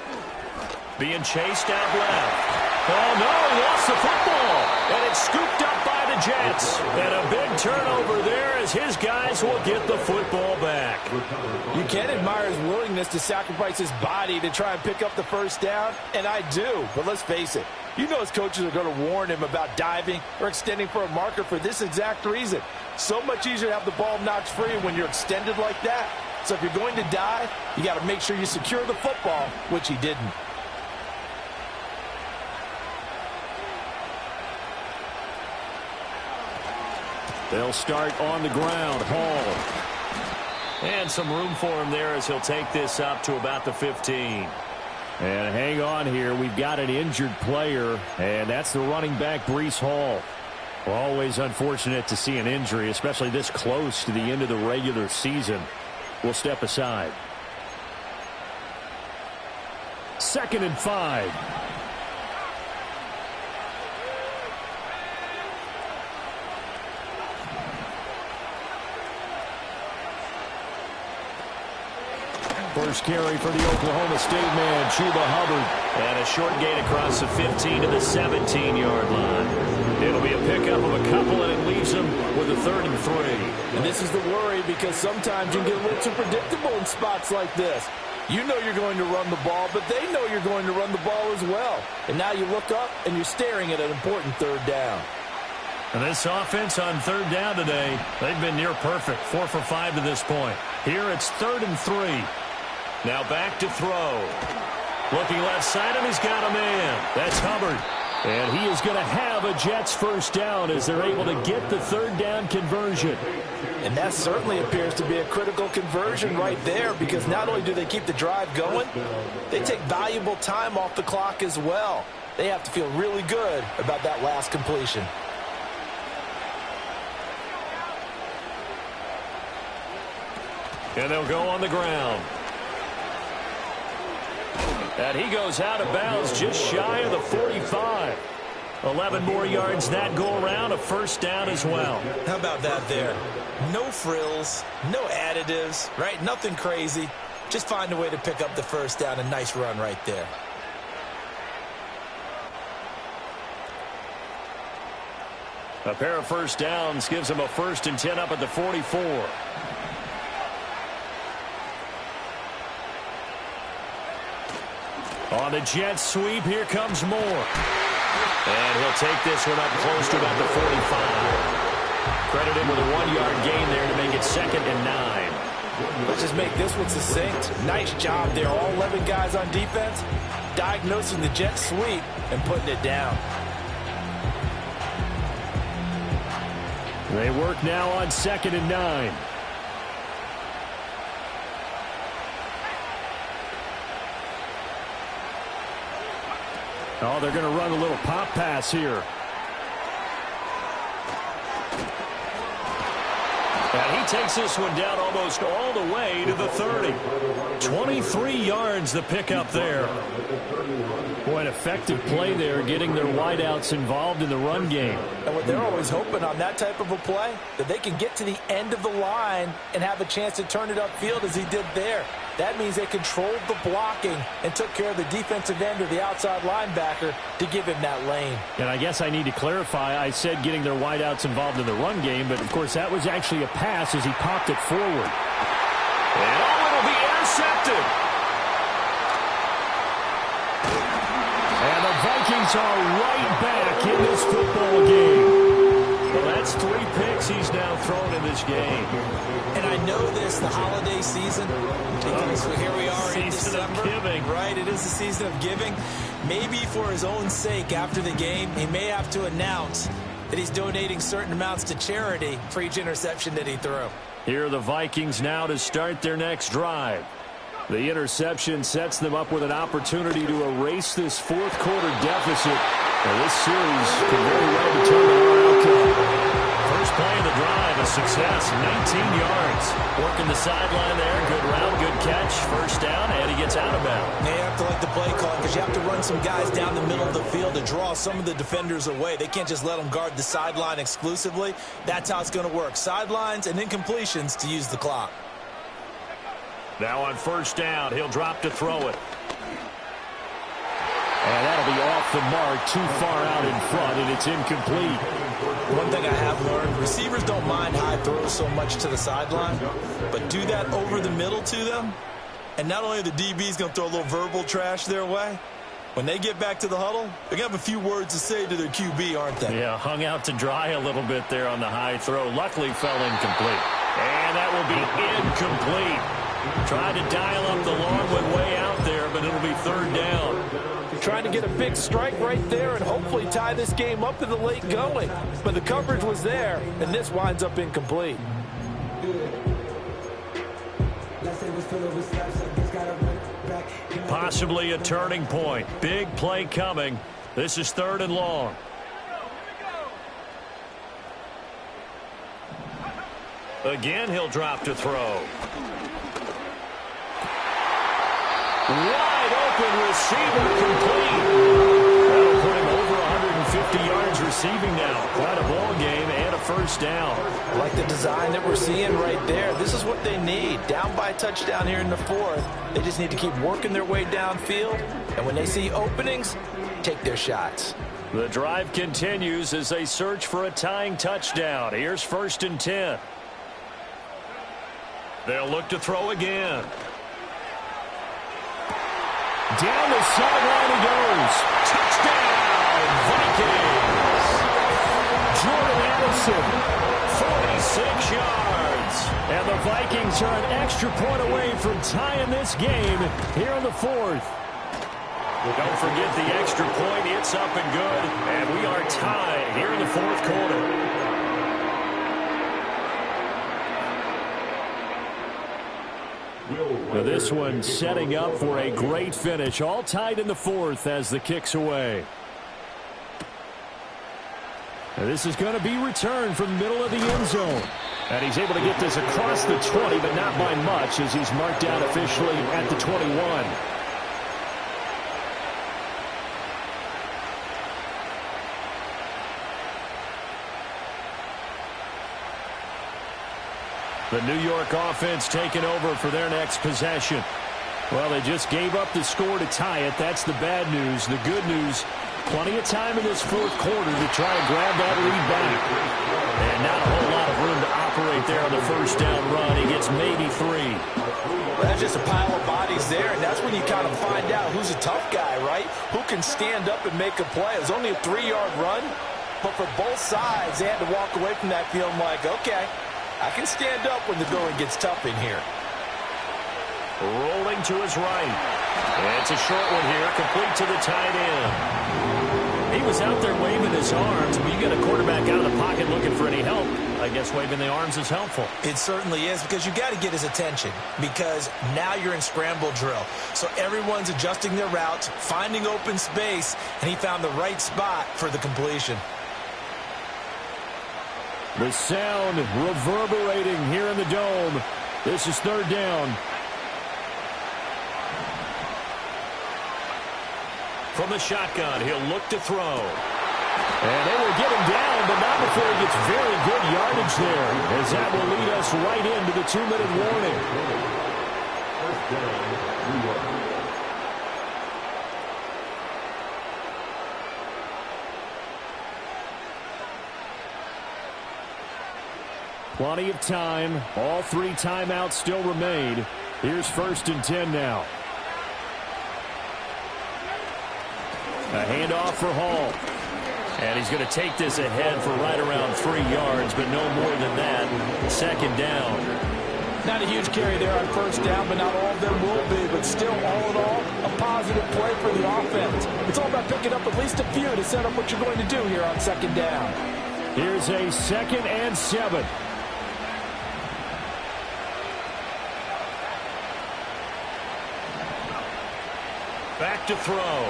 Being chased out left. Oh, no, he lost the football. And it's scooped up by the Jets. And a big turnover there as his guys will get the football back. You can admire his willingness to sacrifice his body to try and pick up the first down, and I do. But let's face it, you know his coaches are going to warn him about diving or extending for a marker for this exact reason. So much easier to have the ball knocked free when you're extended like that. So if you're going to dive, you got to make sure you secure the football, which he didn't. They'll start on the ground. Hall. And some room for him there as he'll take this up to about the 15. And hang on here. We've got an injured player, and that's the running back, Breece Hall. Always unfortunate to see an injury, especially this close to the end of the regular season. We'll step aside. 2nd and 5. First carry for the Oklahoma State man, Chuba Hubbard. And a short gain across the 15 to the 17-yard line. It'll be a pickup of a couple, and it leaves them with a 3rd and 3. And this is the worry, because sometimes you can get a little too predictable in spots like this. You know you're going to run the ball, but they know you're going to run the ball as well. And now you look up, and you're staring at an important 3rd down. And this offense on 3rd down today, they've been near perfect. 4 for 5 to this point. Here it's 3rd and 3. Now back to throw. Looking left side, and he's got a man. That's Hubbard. And he is going to have a Jets first down as they're able to get the 3rd down conversion. And that certainly appears to be a critical conversion right there, because not only do they keep the drive going, they take valuable time off the clock as well. They have to feel really good about that last completion. And they'll go on the ground. And he goes out of bounds just shy of the 45. 11 more yards that go around, a first down as well. How about that there? No frills, no additives, right? Nothing crazy. Just find a way to pick up the first down. A nice run right there. A pair of first downs gives him a 1st and 10 up at the 44. On the Jets sweep, here comes Moore. And he'll take this one up close to about the 45. Credit him with a 1-yard gain there to make it 2nd and 9. Let's just make this one succinct. Nice job there. All 11 guys on defense diagnosing the jet sweep and putting it down. They work now on 2nd and 9. Oh, they're going to run a little pop pass here. And he takes this one down almost all the way to the 30. 23 yards the pickup there. Boy, an effective play there, getting their wideouts involved in the run game. And what they're always hoping on that type of a play, that they can get to the end of the line and have a chance to turn it upfield as he did there. That means they controlled the blocking and took care of the defensive end or the outside linebacker to give him that lane. And I guess I need to clarify, I said getting their wideouts involved in the run game, but of course that was actually a pass as he popped it forward. And it'll be intercepted. And the Vikings are right back in this football game. Well, that's 3 picks he's now thrown in this game. And I know this, the holiday season, because here we are in December. Giving. Right, it is the season of giving. Maybe for his own sake after the game, he may have to announce that he's donating certain amounts to charity for each interception that he threw. Here are the Vikings now to start their next drive. The interception sets them up with an opportunity to erase this fourth quarter deficit. Now, this series could very well determine our outcome. First play of the drive, a success, 19 yards. Working the sideline there, good route, good catch, first down, and he gets out of bounds. They have to like the play call because you have to run some guys down the middle of the field to draw some of the defenders away. They can't just let them guard the sideline exclusively. That's how it's going to work. Sidelines and incompletions to use the clock. Now on first down, he'll drop to throw it. And that'll be off the mark, too far out in front, and it's incomplete. One thing I have learned, receivers don't mind high throws so much to the sideline, but do that over the middle to them, and not only are the DBs going to throw a little verbal trash their way, when they get back to the huddle, they're going to have a few words to say to their QB, aren't they? Yeah, hung out to dry a little bit there on the high throw. Luckily fell incomplete. And that will be incomplete. Tried to dial up the long one way out there, but it'll be third down. Trying to get a big strike right there and hopefully tie this game up in the late going. But the coverage was there, and this winds up incomplete. Possibly a turning point. Big play coming. This is third and long. Again, he'll drop to throw. Wide open receiver, complete. That'll put him over 150 yards receiving now. Quite a ball game and a first down. I like the design that we're seeing right there. This is what they need. Down by a touchdown here in the fourth. They just need to keep working their way downfield. And when they see openings, take their shots. The drive continues as they search for a tying touchdown. Here's first and 10. They'll look to throw again. Down the sideline he goes. Touchdown, Vikings. Jordan Addison, 46 yards. And the Vikings are an extra point away from tying this game here in the fourth. Don't forget the extra point. It's up and good. And we are tied here in the fourth quarter. Now this one setting up for a great finish. All tied in the fourth as the kick's away. Now this is going to be returned from the middle of the end zone. And he's able to get this across the 20, but not by much as he's marked down officially at the 21. The New York offense taking over for their next possession. Well, they just gave up the score to tie it. That's the bad news. The good news, plenty of time in this fourth quarter to try to grab that lead back. And not a whole lot of room to operate there on the first down run. He gets maybe 3. Well, that's just a pile of bodies there, and that's when you kind of find out who's a tough guy, right? Who can stand up and make a play. It was only a 3-yard run, but for both sides, they had to walk away from that feeling like, okay, I can stand up when the going gets tough in here. Rolling to his right. It's a short one here, complete to the tight end. He was out there waving his arms. When you get a quarterback out of the pocket looking for any help, I guess waving the arms is helpful. It certainly is, because you got to get his attention, because now you're in scramble drill. So everyone's adjusting their routes, finding open space, and he found the right spot for the completion. The sound reverberating here in the dome. This is third down. From the shotgun, he'll look to throw. And they will get him down, but not before he gets very good yardage there, as that will lead us right into the 2-minute warning. First down, New York. Plenty of time. All 3 timeouts still remain. Here's first and 10 now. A handoff for Hall. And he's going to take this ahead for right around 3 yards, but no more than that. Second down. Not a huge carry there on first down, but not all of them will be. But still, all in all, a positive play for the offense. It's all about picking up at least a few to set up what you're going to do here on second down. Here's a 2nd and 7. Back to throw.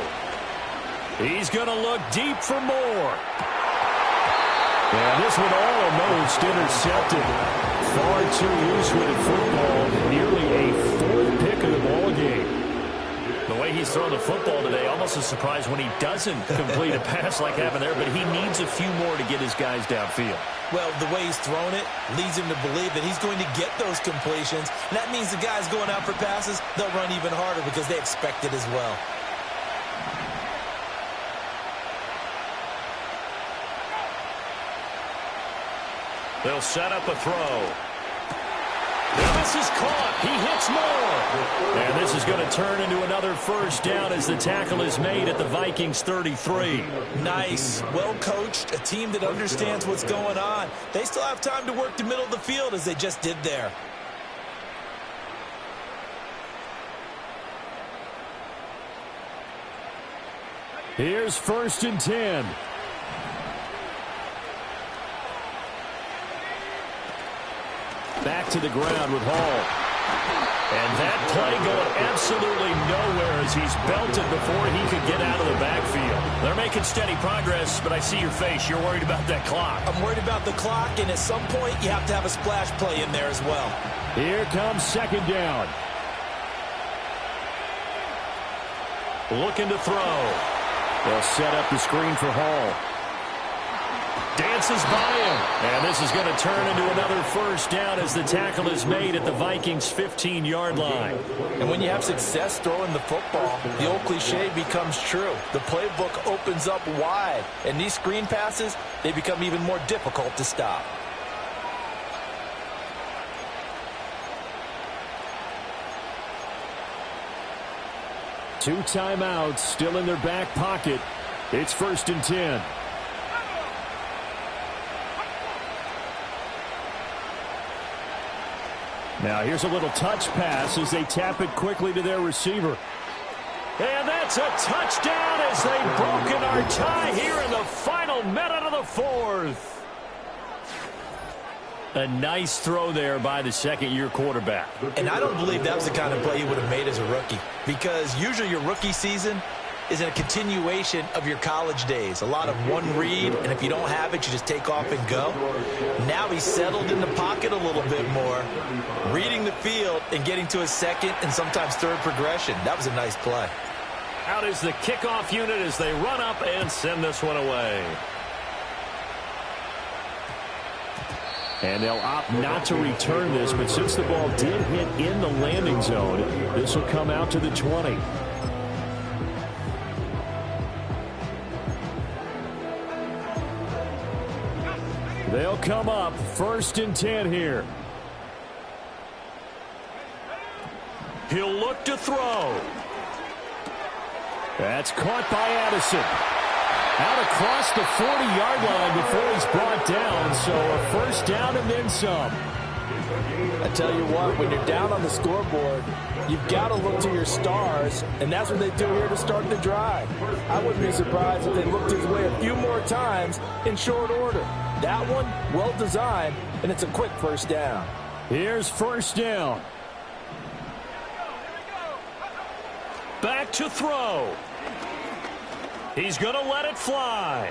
He's going to look deep for more. And this one almost intercepted. Far too loose-witted football. Nearly a fourth pick of the ball game. The way he's throwing the football today, almost a surprise when he doesn't complete a pass like happened there, but he needs a few more to get his guys downfield. Well, the way he's thrown it leads him to believe that he's going to get those completions. And that means the guys going out for passes, they'll run even harder because they expect it as well. They'll set up a throw. And this is caught. He hits more. And this is going to turn into another first down as the tackle is made at the Vikings 33. Nice. Well coached. A team that understands what's going on. They still have time to work the middle of the field as they just did there. Here's 1st and 10. Back to the ground with Hall. And that play going absolutely nowhere as he's belted before he could get out of the backfield. They're making steady progress, but I see your face. You're worried about that clock. I'm worried about the clock, and at some point you have to have a splash play in there as well. Here comes 2nd down. Looking to throw. They'll set up the screen for Hall. Dances by him. And this is going to turn into another first down as the tackle is made at the Vikings 15-yard line. And when you have success throwing the football, the old cliche becomes true. The playbook opens up wide. And these screen passes, they become even more difficult to stop. Two timeouts still in their back pocket. It's 1st and 10. Now here's a little touch pass as they tap it quickly to their receiver. And that's a touchdown as they've broken our tie here in the final minute of the fourth. A nice throw there by the second-year quarterback. And I don't believe that was the kind of play he would have made as a rookie, because usually your rookie season is a continuation of your college days. A lot of one read, and if you don't have it, you just take off and go. Now he's settled in the pocket a little bit more, reading the field and getting to his second and sometimes third progression. That was a nice play. Out is the kickoff unit as they run up and send this one away. And they'll opt not to return this, but since the ball did hit in the landing zone, this will come out to the 20. They'll come up 1st and 10 here. He'll look to throw. That's caught by Addison. Out across the 40-yard line before he's brought down, so a first down and then some. I tell you what, when you're down on the scoreboard, you've got to look to your stars, and that's what they do here to start the drive. I wouldn't be surprised if they looked his way a few more times in short order. That one, well designed, and it's a quick first down. Here's 1st down. Back to throw. He's going to let it fly.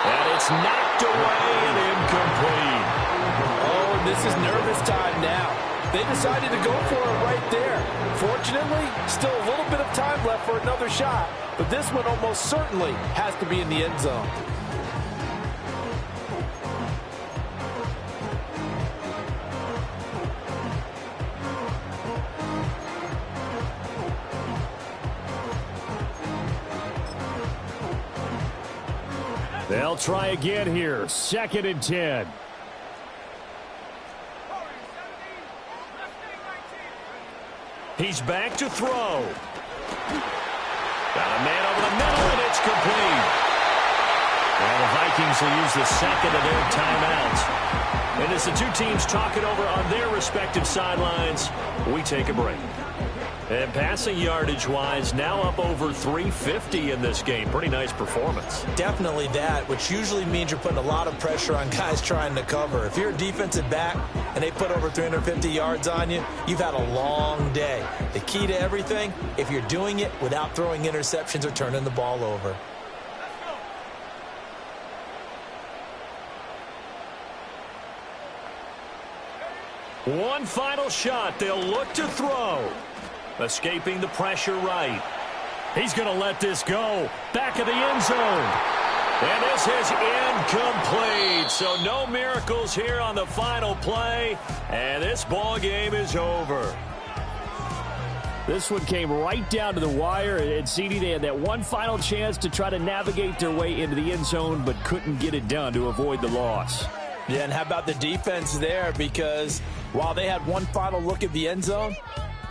And it's knocked away and incomplete. Oh, this is nervous time now. They decided to go for it right there. Fortunately, still a little bit of time left for another shot, but this one almost certainly has to be in the end zone. They'll try again here. 2nd and 10. He's back to throw. Got a man over the middle, and it's complete. And the Vikings will use the second of their timeouts. And as the two teams talk it over on their respective sidelines, we take a break. And passing yardage-wise, now up over 350 in this game. Pretty nice performance. Definitely that, which usually means you're putting a lot of pressure on guys trying to cover. If you're a defensive back and they put over 350 yards on you, you've had a long day. The key to everything, if you're doing it without throwing interceptions or turning the ball over. One final shot. They'll look to throw. Escaping the pressure right. He's going to let this go. Back of the end zone. And this is incomplete. So no miracles here on the final play. And this ball game is over. This one came right down to the wire. And CD, they had that one final chance to try to navigate their way into the end zone, but couldn't get it done to avoid the loss. Yeah, and how about the defense there? Because while they had one final look at the end zone,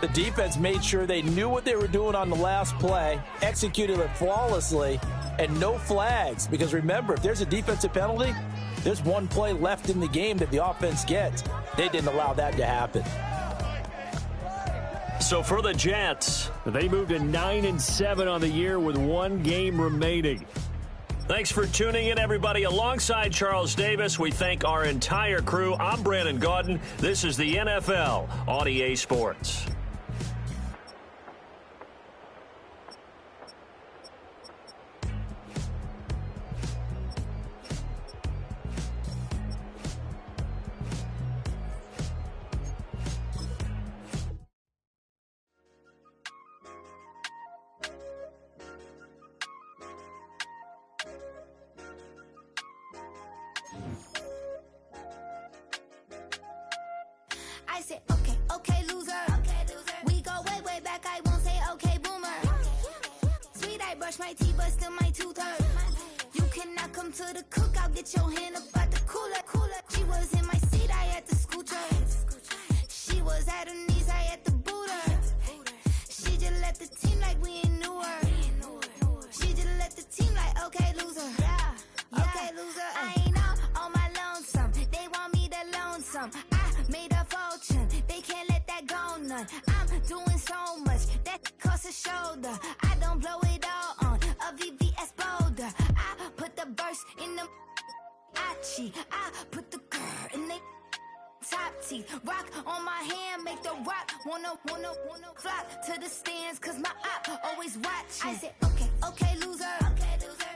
the defense made sure they knew what they were doing on the last play, executed it flawlessly, and no flags. Because remember, if there's a defensive penalty, there's one play left in the game that the offense gets. They didn't allow that to happen. So for the Jets, they moved to 9-7 on the year with one game remaining. Thanks for tuning in, everybody. Alongside Charles Davis, we thank our entire crew. I'm Brandon Gaudin. This is the NFL on EA Sports. I said, okay, loser. We go way back, I won't say okay, boomer. Sweet, I brush my teeth, but still my tooth hurt. You cannot come to the cookout, get your hand up at the cooler. She was in my seat, I had to scooch her. She was at her knees, I had to boot her. She just left the team like we ain't knew her. She just left the team like, okay, loser. Yeah, okay, loser. I ain't on my lonesome. They want me to loan some. I made a fortune. They can't let that go none. I'm doing so much that costs a shoulder. I don't blow it all on a VVS boulder. I put the verse in the cheat. I put the girl in the top teeth. Rock on my hand, make the rock wanna flock to the stands, cause my op always watching. I said, okay, loser.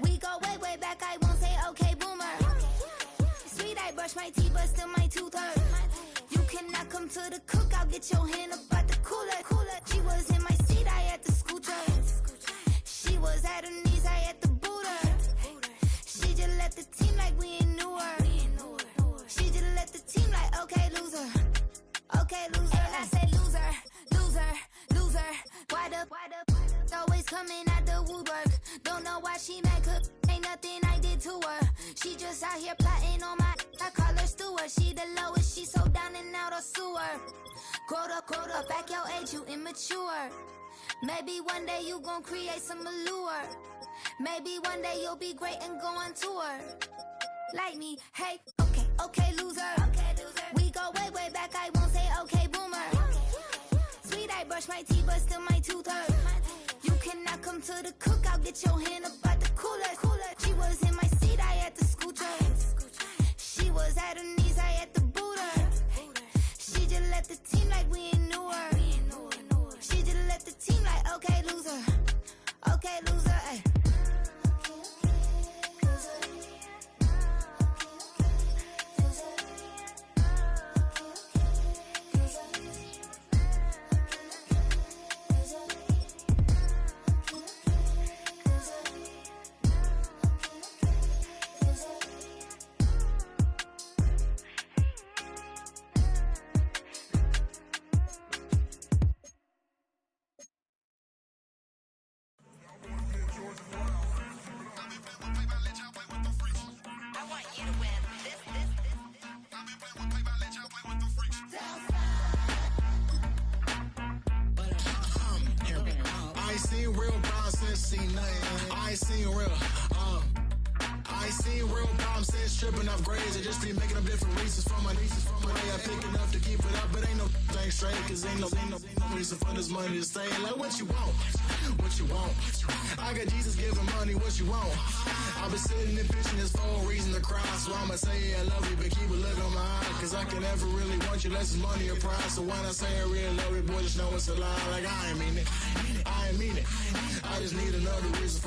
We go way back, I won't say okay, boomer. Sweet, I brush my teeth, but still my tooth hurt. You cannot come to the cookout, get your hand up at the cooler. She was in my seat, I had to scooch her. She was at her knees, I had to boot her. She just left the team like we ain't knew her. She just left the team like, okay, loser. Okay, loser. And I say loser. Why the always coming out the woodwork? Don't know why she mad, cause ain't nothing I did to her. She just out here plotting on my, I call her Stewart. She the lowest, she so down and out of sewer. Growed up, back your age, you immature. Maybe one day you gon' create some allure. Maybe one day you'll be great and go on tour. Like me, hey, okay, loser. We go way back, I won't say okay, boomer. Sweet, I brush my teeth, but still my tooth hurt. You cannot come to the cookout, get your hand up at the cooler. She was in my seat, I had to scooch her. She was at her knees, I had to boot her. She just left the team like we ain't knew her. She just left the team like, okay, loser. Okay, loser, ay. ain't seen real problems since tripping off grades. I just be making up different reasons for my nieces. For my day, I pick enough to keep it up, but ain't no thing straight, cause ain't no reason for this money to stay. Like, what you want? What you want? I got Jesus giving money, what you want? I've been sitting and pitching this for a reason to cry, so I'ma say I love you, but keep a look on my eye, cause I can never really want you unless it's money or prize. So when I say I really love you, boy, just know it's a lie. Like, I ain't mean it. I ain't mean it. I just need another reason for